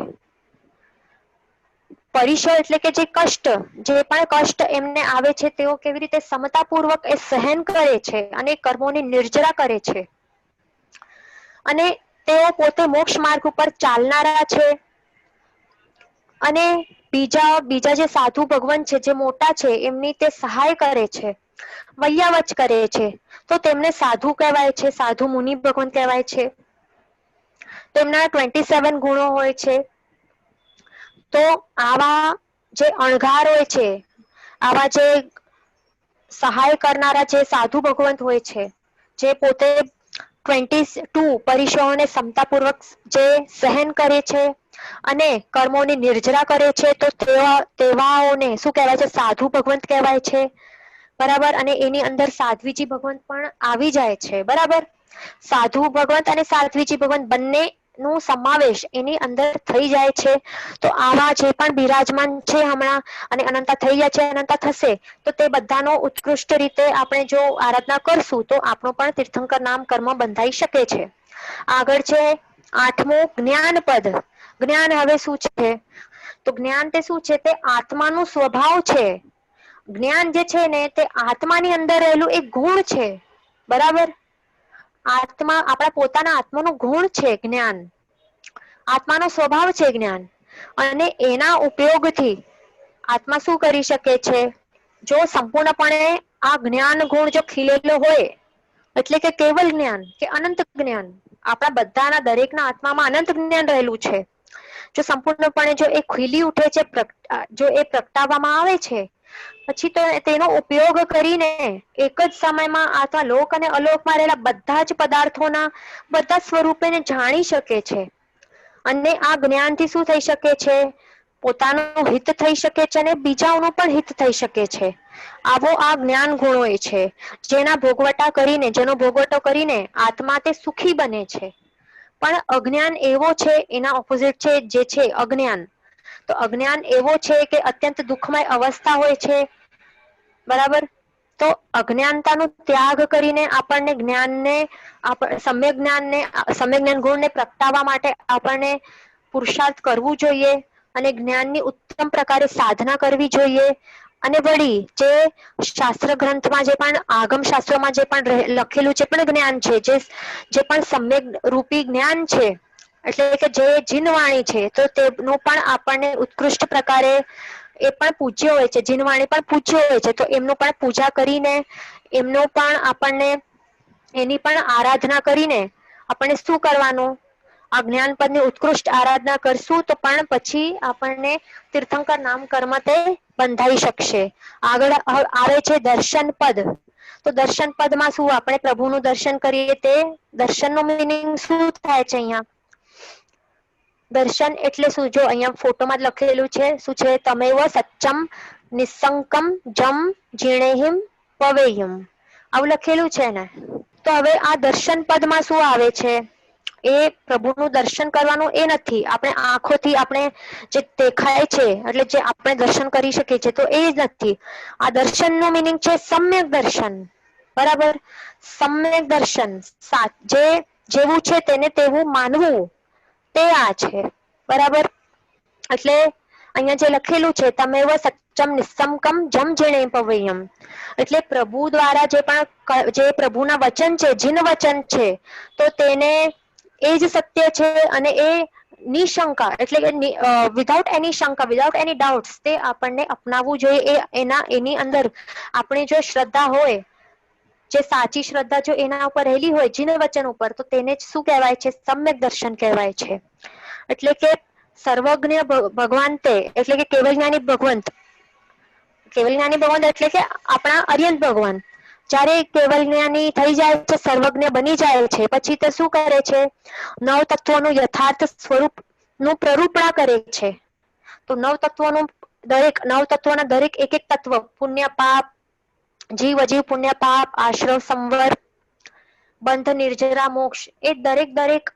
પરીશો એટલે કે જે કષ્ટ, જે પણ કષ્ટ એમને આવે છે તેઓ કેવી રીતે સમતાપૂર્વક એ સહન કરે છે અને કર્મોની નિર્જરા કરે છે. અને તેઓ પોતે મોક્ષ માર્ગ ઉપર ચાલનારા છે અને બીજા જે સાધુ ભગવાન છે, જે મોટા છે, એમની તે સહાય કરે છે, વૈયાવચ કરે છે. તો તેમને સાધુ કહેવાય છે, સાધુ મુનિ ભગવાન કહેવાય છે. તેમના 27 ગુણો હોય છે. તો આવા જે અણઘાર હોય છે, આવા જે સહાય કરનારા જે સાધુ ભગવંત હોય છે, જે પોતે 22 પરીક્ષાઓને ક્ષમતાપૂર્વક જે સહન કરે છે અને કર્મોની નિર્જરા કરે છે તો તેવાઓને શું કહેવાય છે? સાધુ ભગવંત કહેવાય છે. બરાબર. અને એની અંદર સાધ્વીજી ભગવંત પણ આવી જાય છે. બરાબર. સાધુ ભગવંત અને સાધ્વીજી ભગવંત બંને નું સમાવેશ એની અંદર થઈ જાય છે. તો આવા જે પણ બિરાજમાન છે હમણાં અને અનંતા થઈ ગયા છે, અનંતા થશે, તો તે બધાનો ઉત્કૃષ્ટ રીતે આપણે જો આરાધના કરશું તો આપણું પણ તીર્થંકર નામ કર્મ બંધાઈ શકે છે. આગળ છે 8મું જ્ઞાન પદ. જ્ઞાન હવે શું છે? તો જ્ઞાન તે શું છે? તે આત્માનું સ્વભાવ છે. જ્ઞાન જે છે ને તે આત્માની અંદર રહેલું એક ગુણ છે. બરાબર. આત્મા, આપણા પોતાના આત્માનો ગુણ છે જ્ઞાન. આત્માનો સ્વભાવ છે જ્ઞાન. અને એના ઉપયોગથી આત્મા શું કરી શકે છે? જો સંપૂર્ણપણે આ જ્ઞાન ગુણ જો ખીલેલો હોય, એટલે કે કેવલ જ્ઞાન કે અનંત જ્ઞાન, આપણા બધાના દરેકના આત્મામાં અનંત જ્ઞાન રહેલું છે. જો સંપૂર્ણપણે જો એ ખીલી ઉઠે છે, જો એ પ્રગટાવવામાં આવે છે, પછી તો તેનો ઉપયોગ કરીને એક જ સમયમાં અથવા લોક અને અલોકમાં રહેલા બધા જ પદાર્થોના બધા સ્વરૂપેને જાણી શકે છે. અને આ જ્ઞાનથી શું થઈ શકે છે? પોતાનું હિત થઈ શકે છે અને બીજાઓનું પણ હિત થઈ શકે છે. આવો આ જ્ઞાન ગુણો એ છે જેનો ભોગવટો કરીને આત્મા તે સુખી બને છે. પણ અજ્ઞાન એવો છે, એના ઓપોઝિટ છે, જે છે અજ્ઞાન. તો અજ્ઞાન એવો છે કે અત્યંત દુઃખમય અવસ્થા હોય છે, બરાબર. તો અજ્ઞાનતાનો ત્યાગ કરીને આપણને જ્ઞાનને સમ્યક જ્ઞાન ગુણને પ્રગટાવવા માટે આપણને પુરુષાર્થ કરવું જોઈએ અને જ્ઞાનની ઉત્તમ પ્રકારે સાધના કરવી જોઈએ. અને વળી જે શાસ્ત્ર ગ્રંથમાં જે પણ આગમ શાસ્ત્રોમાં જે પણ લખેલું છે પણ જ્ઞાન છે, જે પણ સમ્યક રૂપી જ્ઞાન છે, એટલે કે જે જીનવાણી છે, તો તેનું પણ આપણને ઉત્કૃષ્ટ પ્રકારે એ પણ પૂજ્ય હોય છે, જીનવાણી પણ પૂજ્ય હોય છે. તો એમનું પણ પૂજા કરીને એમનો પણ આપણને એની પણ આરાધના કરીને આપણે શું કરવાનું? આ જ્ઞાન પદની ઉત્કૃષ્ટ આરાધના કરશું તો પણ પછી આપણને તીર્થંકર નામ કર્મ તે બંધાઈ શકશે. આગળ આવે છે દર્શન પદ. તો દર્શન પદમાં શું આપણે પ્રભુનું દર્શન કરીએ, તે દર્શનનો મિનિંગ શું થાય છે અહીંયા? દર્શન એટલે શું? જો અહીંયા ફોટોમાં જ લખેલું છે, શું છે? તમેવ સચ્ચમ નિસંકમ જમ જીણેહિમ પવેયમ, આવું લખેલું છે ને. તો હવે આ દર્શન પદમાં શું આવે છે? એ પ્રભુનું દર્શન કરવાનું એ નથી, આપણે આંખોથી આપણે જે દેખાય છે એટલે જે આપણે દર્શન કરી શકીએ છીએ, તો એ જ નથી. આ દર્શન નું મિનિંગ છે સમ્યક દર્શન, બરાબર. સમ્યક દર્શન, જે જેવું છે તેને તેવું માનવું, તે આ છે, બરાબર. એટલે અહીંયા જે લખેલું છે, તમેવ સચ્ચમ નિસંકમ જમ જીણે પવેયમ, એટલે પ્રભુ દ્વારા જે પ્રભુના વચન છે, જીન વચન છે, તો તેને એ જ સત્ય છે. અને એ નિશંકા એટલે કે વિધાઉટ એની શંકા, વિધાઉટ એની ડાઉટ તે આપણને અપનાવવું જોઈએ. એની અંદર આપણી જો શ્રદ્ધા હોય, જે સાચી શ્રદ્ધા જો એના ઉપર રહેલી હોય, જીન વચન ઉપર, તો તેને જ શું કહેવાય છે? સમ્યક દર્શન કહેવાય છે. એટલે કે સર્વજ્ઞ ભગવાન તે એટલે કે કેવલ જ્ઞાની ભગવંત, કેવલ જ્ઞાની ભગવંત એટલે કે આપણા અરિયંત ભગવાન જયારે કેવલ જ્ઞાની થઈ જાય છે, સર્વજ્ઞ બની જાય છે, પછી તે શું કરે છે? નવ તત્વોનું યથાર્થ સ્વરૂપ નું પ્રરૂપણા કરે છે. તો નવ તત્વોના દરેક એક એક તત્વ, પુણ્ય પાપ, જીવ અજીવ, પુણ્ય પાપ, આશ્રવ સંવર, બંધ નિર્જરા મોક્ષ, એ દરેક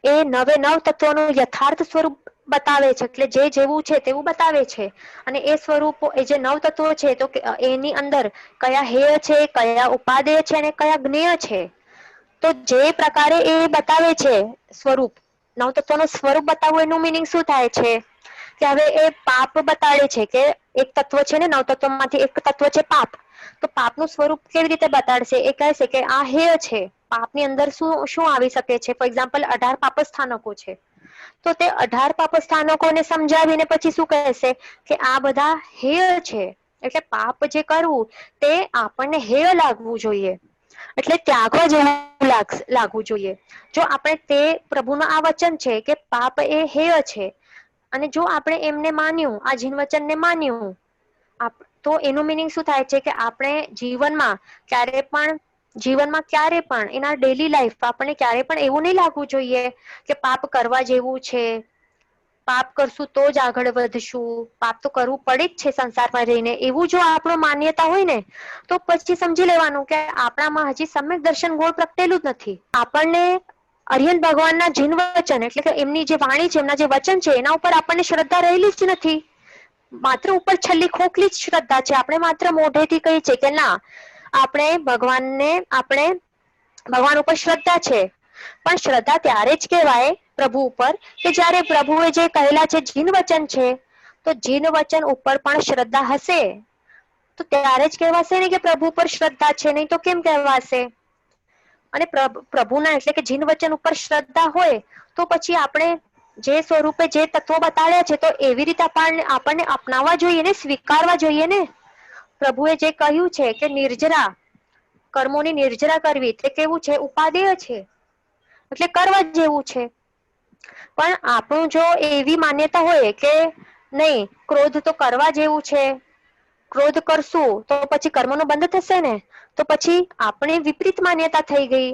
એ નવે નવ તત્વોનું યથાર્થ સ્વરૂપ બતાવે છે. એટલે જે જેવું છે તેવું બતાવે છે. અને એ સ્વરૂપો, એ જે નવ તત્વો છે, તો એની અંદર કયા હેય છે, કયા ઉપાદેય છે અને કયા જ્ઞેય છે. તો જે પ્રકારે એ બતાવે છે સ્વરૂપ, નવતત્વનું સ્વરૂપ બતાવવું, એનું મિનિંગ શું થાય છે? કે હવે એ પાપ બતાડે છે કે એક તત્વ છે ને, નવ તત્વમાંથી એક તત્વ છે પાપ. તો પાપનું સ્વરૂપ કેવી રીતે બતાડશે? એ કહેશે કે આ હેય છે. પાપની અંદર શું આવી શકે છે? ફોર એક્ઝામ્પલ 18 પાપ સ્થાનકો છે, તો તે 18 પાપ સ્થાનકોને સમજાવીને પછી શું કહેશે? કે આ બધા હેય છે. એટલે પાપ જે કરવું તે આપણને હેય લાગવું જોઈએ, એટલે ત્યાગવા જેવું લાગવું જોઈએ. જો આપણે તે પ્રભુનું આ વચન છે કે પાપ એ હેય છે, અને જો આપણે એમને માન્યું, આ જીન વચનને માન્યું, તો એનું મિનિંગ શું થાય છે? કે આપણે જીવનમાં ક્યારે પણ એના ડેલી લાઈફ આપણને ક્યારે પણ એવું નહીં લાગવું જોઈએ કે પાપ કરવા જેવું છે, પાપ કરશું તો જ આગળ વધશું, પાપ તો કરવું પડે જ છે સંસારમાં રહીને, એવું જો આપણું માન્યતા હોય ને, તો પછી સમજી લેવાનું કે આપણામાં હજી સમ્યક દર્શન ગુણ પ્રગટેલું જ નથી. આપણને અરિયંત ભગવાનના જીન વચન એટલે કે એમની જે વાણી છે, એમના જે વચન છે, એના ઉપર આપણને શ્રદ્ધા રહેલી જ નથી. માત્ર ઉપર છેલ્લી ખોખલી જ શ્રદ્ધા છે. આપણે માત્ર મોઢેથી કહી છે કે ના, ભગવાન ઉપર શ્રદ્ધા છે. પણ શ્રદ્ધા ત્યારે જ કહેવાય પ્રભુ ઉપર કે જ્યારે પ્રભુએ જે કહેલા છે જીન વચન છે, તો જીન વચન ઉપર પણ શ્રદ્ધા હશે તો ત્યારે જ કહેવાશે ને કે પ્રભુ પર શ્રદ્ધા છે, નહીં તો કેમ કહેવાશે? અને પ્રભુના એટલે કે જીન વચન ઉપર શ્રદ્ધા હોય તો પછી આપણે જે સ્વરૂપે જે તત્વો બતાડ્યા છે, તો એવી રીતે આપણને અપનાવવા જોઈએ ને, સ્વીકારવા જોઈએ ને. પ્રભુએ જે કહ્યું છે કે નિર્જરા, કર્મોની નિર્જરા કરવી, તે કેવું છે? ઉપાદેય છે, એટલે કરવા જેવું છે. પણ આપણું જો એવી માન્યતા હોય કે નહીં, ક્રોધ તો કરવા જેવું છે, ક્રોધ કરશું તો પછી કર્મનો બંધ થશે ને, તો પછી આપણે વિપરીત માન્યતા થઈ ગઈ.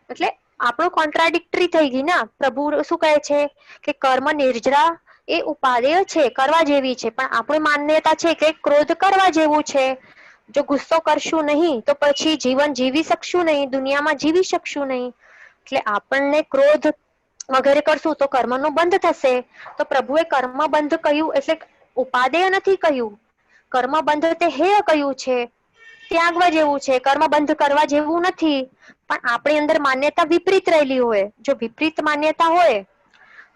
એટલે આપણું કોન્ટ્રાડિક્ટરી થઈ ગઈ ને. પ્રભુ શું કહે છે કે કર્મ નિર્જરા એ ઉપાદેય છે, કરવા જેવી છે, પણ આપણી માન્યતા છે કે ક્રોધ કરવા જેવું છે. જો ગુસ્સો કરશું નહીં તો પછી જીવન જીવી શકશું નહીં, દુનિયામાં જીવી શકશું નહીં. એટલે આપણને ક્રોધ વગેરે કરશું તો કર્મનો બંધ થશે. તો પ્રભુએ કર્મ બંધ કહ્યું એટલે ઉપાદેય નથી કહ્યું. કર્મ બંધ તે હેય કહ્યું છે, ત્યાગવા જેવું છે, કર્મ બંધ કરવા જેવું નથી. પણ આપણી અંદર માન્યતા વિપરીત રહેલી હોય. જો વિપરીત માન્યતા હોય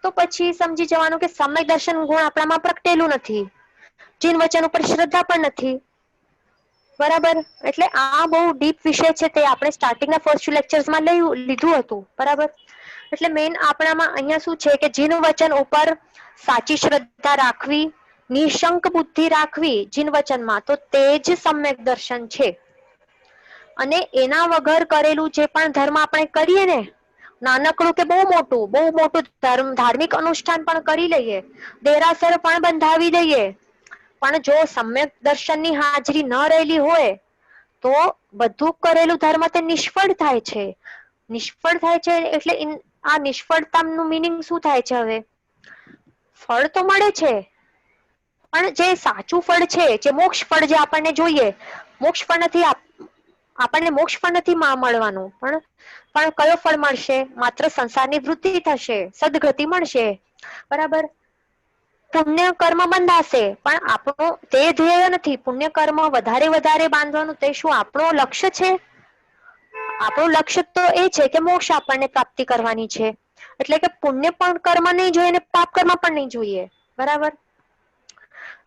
તો પછી સમજી જવાનું કે સમ્યક દર્શન ગુણ આપણામાં પ્રગટેલું નથી, જીન વચન ઉપર શ્રદ્ધા પણ નથી. બરાબર. એટલે આ બહુ ડીપ વિષય છે, તે આપણે સ્ટાર્ટિંગના ફર્સ્ટ લેક્ચર્સમાં લીધું હતું. બરાબર. એટલે મેઇન આપણામાં અહીંયા શું છે કે જીન વચન ઉપર સાચી શ્રદ્ધા રાખવી, નિશંક બુદ્ધિ રાખવી જીન વચનમાં, તો તે જ સમ્યક દર્શન છે. અને એના વગર કરેલું જે પણ ધર્મ આપણે કરીએ ને, નાનકડું કે બહુ મોટું ધાર્મિક અનુષ્ઠાન પણ કરી લઈએ, દેરાસર પણ બંધાવી દઈએ, પણ જો સમ્યક દર્શનની હાજરી ન રહેલી હોય તો બધું કરેલું ધર્મ તે નિષ્ફળ થાય છે. નિષ્ફળ થાય છે એટલે આ નિષ્ફળતાનું મિનિંગ શું થાય છે? હવે ફળ તો મળે છે, પણ જે સાચું ફળ છે, જે મોક્ષ ફળ જે આપણને જોઈએ, મોક્ષ ફળ નથી, આપણને મોક્ષ ફળ નથી મળવાનું. પણ કયો ફળ મળશે? માત્ર સંસારની વૃદ્ધિ થશે, સદગતિ મળશે. બરાબર. પુણ્ય કર્મ બંધાશે, પણ આપણું તે ધ્યેય નથી. પુણ્ય કર્મ વધારે બાંધવાનું તે શું આપણું લક્ષ્ય છે? આપણું લક્ષ્ય તો એ છે કે મોક્ષ આપણને પ્રાપ્તિ કરવાની છે. એટલે કે પુણ્ય પણ કર્મ નહીં જોઈએ અને પાપ કર્મ પણ નહીં જોઈએ. બરાબર.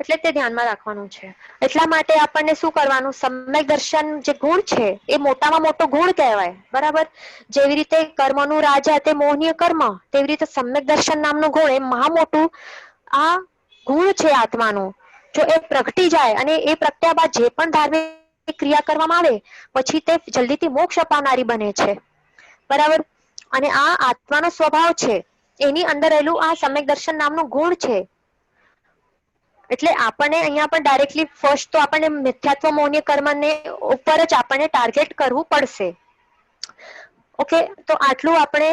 એટલે તે ધ્યાનમાં રાખવાનું છે. એટલા માટે આપણને શું કરવાનું? સમ્યક દર્શન જે ગુણ છે એ મોટામાં મોટો ગુણ કહેવાય. બરાબર. જેવી રીતે કર્મનું રાજા તે મોહનીય કર્મ, તેવી રીતે સમ્યક દર્શન નામનું ગુણ એ મહા મોટું આ ગુણ છે આત્માનું. જો એ પ્રગટી જાય અને એ પ્રગટ્યા બાદ જે પણ ધાર્મિક ક્રિયા કરવામાં આવે પછી તે જલ્દીથી મોક્ષ અપાવનારી બને છે. બરાબર. અને આ આત્માનો સ્વભાવ છે, એની અંદર રહેલું આ સમ્યક દર્શન નામનું ગુણ છે. એટલે આપણને અહીંયા પણ ડાયરેક્ટલી ફર્સ્ટ તો આપણને મિથ્યાત્વ મોહનીય કર્મને ઉપર જ આપણને ટાર્ગેટ કરવું પડશે. ઓકે. તો આટલું આપણે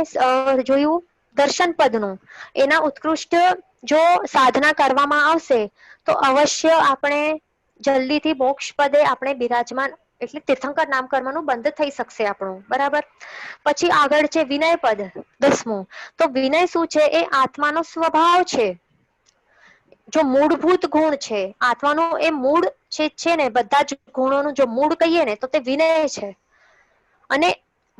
જોયું દર્શન પદનું. એના ઉત્કૃષ્ટ જો સાધના કરવામાં આવશે તો અવશ્ય આપણે જલ્દીથી મોક્ષ પદે આપણે બિરાજમાન, એટલે તીર્થંકર નામ કર્મનું બંધ થઈ શકશે આપણું. બરાબર. પછી આગળ છે વિનય પદ 10મું. તો વિનય શું છે? એ આત્માનો સ્વભાવ છે. જો મૂળભૂત ગુણ છે આત્માનું, એ મૂળ છે ને, બધા જ ગુણોનું જો મૂળ કહીએ ને તો તે વિનય છે. અને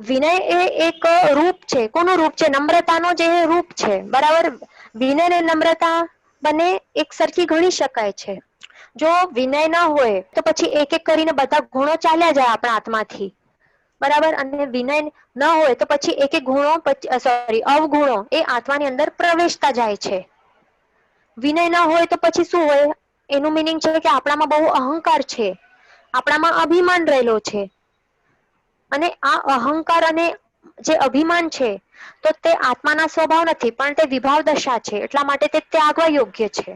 વિનય એ એક રૂપ છે. કોનું રૂપ છે? નમ્રતાનો જે રૂપ છે. બરાબર. વિનય અને નમ્રતા બંને એક સરખી ગણી શકાય છે. જો વિનય ન હોય તો પછી એક એક કરીને બધા ગુણો ચાલ્યા જાય આપણા આત્માથી. બરાબર. અને વિનય ન હોય તો પછી એક એક ગુણો અવગુણો એ આત્માની અંદર પ્રવેશતા જાય છે. વિનય ન હોય તો પછી શું હોય? એનું મિનિંગ છે કે આપણામાં બહુ અહંકાર છે, આપણામાં અભિમાન રહેલો છે. અને આ અહંકાર અને જે અભિમાન છે તો તે આત્માના સ્વભાવ નથી, પણ તે વિભાવ દશા છે. એટલા માટે તે ત્યાગવા યોગ્ય છે.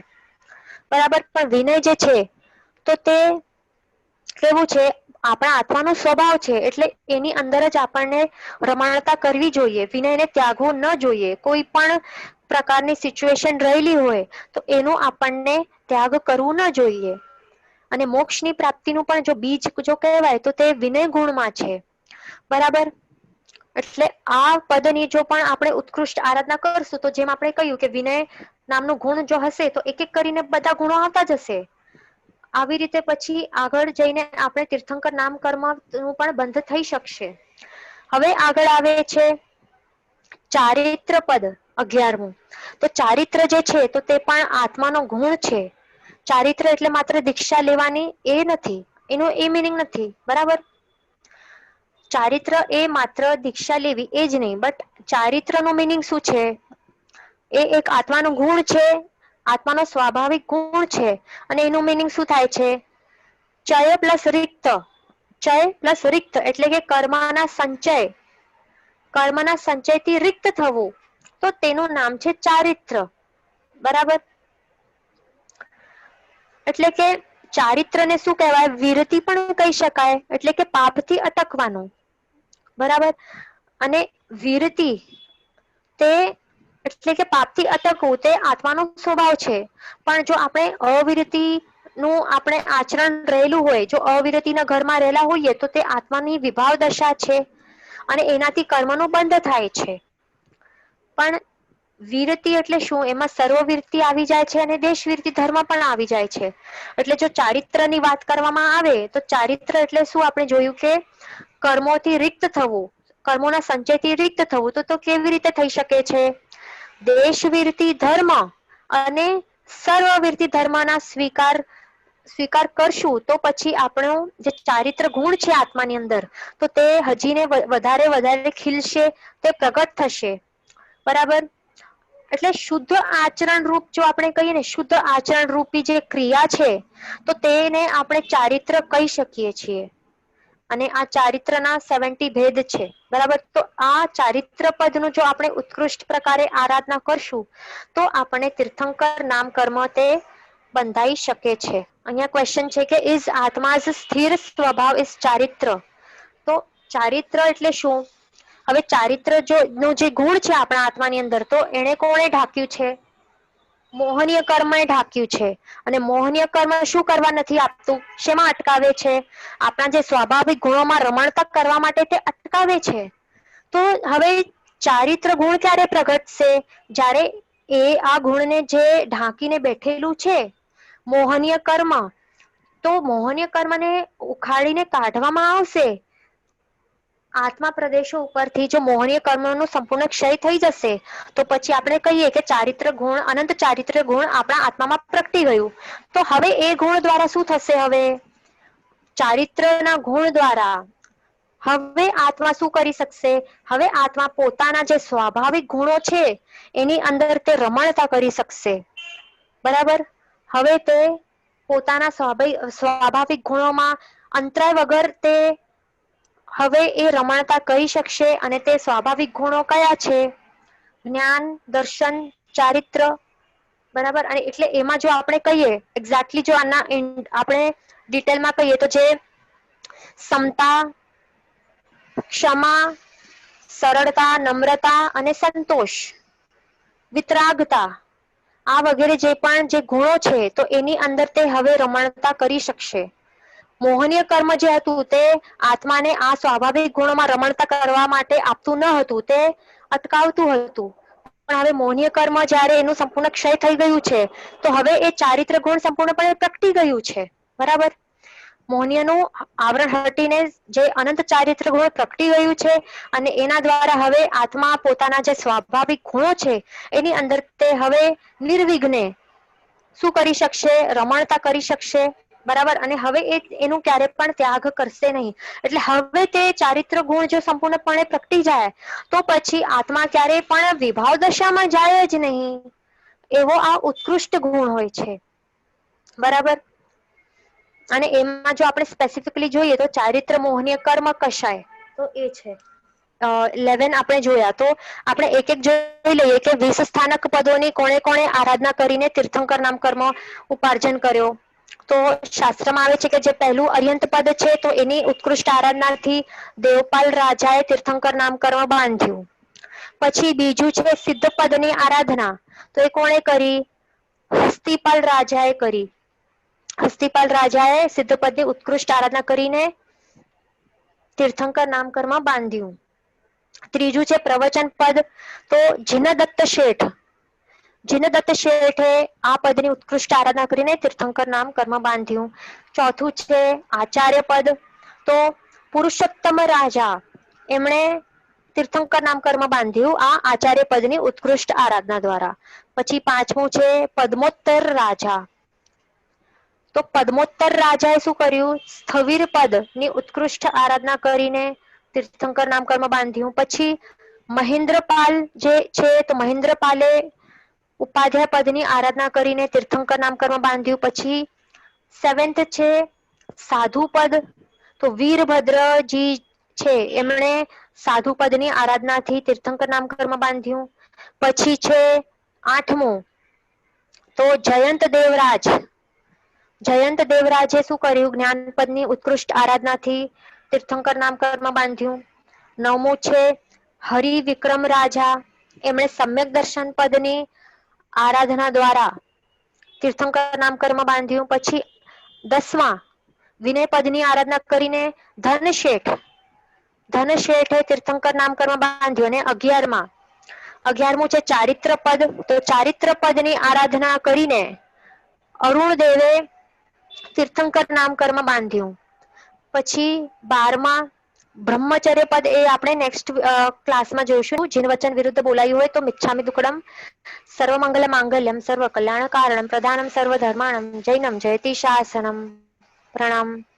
બરાબર. પણ વિનય જે છે તો તે કેવું છે? આપણા આત્માનો સ્વભાવ છે. એટલે એની અંદર જ આપણને રમણતા કરવી જોઈએ. વિનયને ત્યાગવું ન જોઈએ. કોઈ પણ પ્રકારની સિચ્યુએશન રહેલી હોય તો એનું આપણને ત્યાગ કરવું ન જોઈએ. અને મોક્ષની પ્રાપ્તિનું પણ જો બીજ જો કહેવાય તો તે વિનય ગુણમાં છે. બરાબર. એટલે આ પદની જો પણ આપણે ઉત્કૃષ્ટ આરાધના કરશું તો જેમ આપણે કહ્યું કે વિનય નામનું ગુણ જો હશે તો એક એક કરીને બધા ગુણો આવતા જશે. આવી રીતે પછી આગળ જઈને આપણે તીર્થંકર નામ કર્મનું પણ બંધ થઈ શકશે. હવે આગળ આવે છે ચારિત્ર પદ 11મું. તો ચારિત્ર જે છે તો તે પણ આત્માનો ગુણ છે. ચારિત્ર એટલે માત્ર દીક્ષા લેવાની એ નથી, એનું એ મિનિંગ નથી. બરાબર. ચારિત્ર એ માત્ર દીક્ષા લેવી એ જ નહીં, બટ ચારિત્ર નું મિનિંગ શું છે? એ એક આત્માનું ગુણ છે, આત્માનો સ્વાભાવિક ગુણ છે. અને એનું મિનિંગ શું થાય છે? ચય પ્લસ રિક્ત. ચય પ્લસ રિક્ત એટલે કે કર્મના સંચયથી રિક્ત થવું. તો તેનું નામ છે ચારિત્ર. બરાબર. એટલે કે ચારિત્રને શું કહેવાય? વીરતિ પણ કહી શકાય, એટલે કે પાપથી અટકવાનું. બરાબર. અને વીરતિ તે એટલે કે પાપથી અટકવું તે આત્માનો સ્વભાવ છે. પણ જો આપણે અવિરતિ નું આપણે આચરણ રહેલું હોય, જો અવિરતિના ઘરમાં રહેલા હોઈએ તો તે આત્માની વિભાવ દશા છે અને એનાથી કર્મનો બંધ થાય છે. પણ વીરતિ એટલે શું? એમાં સર્વવીરતિ આવી જાય છે અને દેશવીરતિ ધર્મ પણ આવી જાય છે. એટલે જો ચારિત્ર ની વાત કરવામાં આવે તો ચારિત્ર એટલે શું? આપણે જોયું કે કર્મોથી રિક્ત થવું, કર્મોના સંચયથી રિક્ત થવું. તો કેવી રીતે થઈ શકે છે? દેશવીરતિ ધર્મ અને સર્વવીરતિ ધર્મના સ્વીકાર કરશું તો પછી આપણો જે ચારિત્ર ગુણ છે આત્માની અંદર, તો તે હજીને વધારે વધારે ખીલશે, તે પ્રગટ થશે. બરાબર. એટલે શુદ્ધ આચરણ રૂપ જો આપણે કહીએ ને, શુદ્ધ આચરણ રૂપી જે ક્રિયા છે, તો તેને આપણે ચારિત્ર કહી શકીએ છીએ. અને આ ચારિત્રના 70 ભેદ છે. બરાબર. તો આ ચારિત્ર પદનું જો આપણે ઉત્કૃષ્ટ પ્રકારે આરાધના કરશું તો આપણે તીર્થંકર નામ કર્મ તે બંધાઈ શકે છે. અહીંયા ક્વેશ્ચન છે કે ઇઝ આત્મા સ્થિર સ્વભાવ ઇઝ ચારિત્ર? તો ચારિત્ર એટલે શું? હવે ચારિત્ર નો જે ગુણ છે આપણા આત્માની અંદર, તો એને કોણે ઢાંક્યું છે? મોહનીય કર્મ ઢાંક્યું છે. અને મોહનીય કર્મ શું કરવા નથી આપતું? શેમાં અટકાવે છે? આપણા જે સ્વાભાવિક ગુણોમાં રમણતા કરવા માટે તે અટકાવે છે. તો હવે ચારિત્ર ગુણ ક્યારે પ્રગટશે? જ્યારે એ આ ગુણને જે ઢાંકીને બેઠેલું છે મોહનીય કર્મ, તો મોહનીય કર્મને ઉખાડીને કાઢવામાં આવશે આત્મા પ્રદેશો ઉપરથી. જો મોહનીય કર્મનો સંપૂર્ણ ક્ષય થઈ જશે તો પછી આપણે કહીએ કે ચારિત્ર ગુણ, અનંત ચારિત્ર ગુણ આપણા આત્મામાં પ્રગટી ગયું. તો હવે એ ગુણ દ્વારા શું થશે? હવે ચારિત્રના ગુણ દ્વારા હવે આત્મા શું કરી શકશે? હવે આત્મા પોતાના જે સ્વાભાવિક ગુણો છે એની અંદર તે રમણતા કરી શકશે. બરાબર. હવે તે પોતાના સ્વાભાવિક ગુણોમાં અંતરાય વગર તે હવે એ રમણતા કરી શકશે. અને તે સ્વાભાવિક ગુણો કયા છે? જ્ઞાન, દર્શન, ચારિત્ર. બરાબર. અને એટલે એમાં જો આપણે કહીએ એક્ઝેક્ટલી, જો આના આપણે ડિટેલમાં કહીએ તો જે સમતા, ક્ષમા, સરળતા, નમ્રતા અને સંતોષ, વિતરાગતા, આ વગેરે જે પણ જે ગુણો છે તો એની અંદર તે હવે રમણતા કરી શકશે. મોહનીય કર્મ જે હતું તે આત્માને આ સ્વાભાવિક ગુણોમાં રમણતા કરવા માટે આપતું ન હતું, તે અટકાવતું હતું. પણ હવે મોહનીય કર્મ જ્યારે એનું સંપૂર્ણ ક્ષય થઈ ગયું છે તો હવે એ ચારિત્ર ગુણ સંપૂર્ણપણે પ્રગટી ગયું છે. બરાબર. મોહનીયનું આવરણ હટીને જે અનંત ચારિત્ર ગુણ પ્રગટી ગયું છે અને એના દ્વારા હવે આત્મા પોતાના જે સ્વાભાવિક ગુણો છે એની અંદર તે હવે નિર્વિઘ્ને શું કરી શકશે? રમણતા કરી શકશે. બરાબર. અને હવે એ એનું ક્યારે પણ ત્યાગ કરશે નહીં. એટલે હવે તે ચારિત્ર ગુણ જો સંપૂર્ણપણે પ્રગટી જાય તો પછી આત્મા ક્યારે પણ વિભાવ દશામાં જાય જ નહીં. એવો આ ઉત્કૃષ્ટ ગુણ હોય છે. બરાબર. અને એમાં જો આપણે સ્પેસિફિકલી જોઈએ તો ચારિત્ર, મોહનીય કર્મ, કશાય, તો એ છે 11 આપણે જોયા. તો આપણે એક એક જોઈ લઈએ કે 20 સ્થાનક પદોની કોણે કોણે આરાધના કરીને તીર્થંકર નામ કર્મ ઉપાર્જન કર્યો. તો શાસ્ત્રમાં આવે છે કે જે પહેલું અર્યંત પદ છે તો એની ઉત્કૃષ્ટ આરાધનાથી દેવપાલ રાજાએ તીર્થંકર નામ કર્મ બાંધ્યું. પછી બીજું છે સિદ્ધ પદની આરાધના. તો એ કોણે કરી? હસ્તિપાલ રાજાએ કરી. હસ્તિપાલ રાજાએ સિદ્ધ પદની ઉત્કૃષ્ટ આરાધના કરીને તીર્થંકર નામ કર્મ બાંધ્યું. ત્રીજું છે પ્રવચન પદ. તો જીનદત્ત શેઠ, જીનદત્ત શેઠે આ પદની ઉત્કૃષ્ટ આરાધના કરીને તીર્થંકર નામ કર્મ બાંધ્યું. ચોથું છે આચાર્ય પદ. તો પુરુષોત્તમ રાજા એમણે તીર્થંકર નામ કર્મ બાંધ્યું આ આચાર્ય પદની ઉત્કૃષ્ટ આરાધના દ્વારા. પછી પાંચમું છે પદ્મોત્તર રાજા. તો પદ્મોત્તર રાજાએ શું કર્યું? સ્થવિર પદ ની ઉત્કૃષ્ટ આરાધના કરીને તીર્થંકર નામ કર્મ બાંધ્યું. પછી મહેન્દ્રપાલ જે છે તો મહેન્દ્રપાલે ઉપાધ્યાય પદની આરાધના કરીને તીર્થંકર નામ કર્મ બાંધ્યું. પછી 7th છે સાધુ પદ. તો વીરભદ્રજી છે એમણે સાધુ પદની આરાધનાથી તીર્થંકર નામ કર્મ બાંધ્યું. પછી છે 8મું, તો જયંત દેવરાજે શું કર્યું? જ્ઞાનપદની ઉત્કૃષ્ટ આરાધનાથી તીર્થંકર નામ કર્મ બાંધ્યું. 9મું છે હરિ વિક્રમ રાજા, એમણે સમ્યક દર્શન પદની આરાધના દ્વારા તીર્થંકર નામ કર્મ બાંધ્યું. પછી 10મા વિનય પદની આરાધના કરીને ધનશેઠે તીર્થંકર નામ કર્મ બાંધ્યું. અને 11મું છે ચારિત્ર પદ, તો ચારિત્ર પદની આરાધના કરીને અરુણ દેવે તીર્થંકર નામ કર્મ બાંધ્યું. પછી 12મા બ્રહ્મચર્ય પદ, એ આપણે નેક્સ્ટ ક્લાસમાં જોઈશું. જીન વચન વિરુદ્ધ બોલાયું હોય તો મિચ્છામિ દુક્કડમ. સર્વમંગલ માંગલ્યમ સર્વ કલ્યાણ કારણમ પ્રધાનમ સર્વ ધર્માણમ જૈનમ જયતિ શાસનમ. પ્રણામ.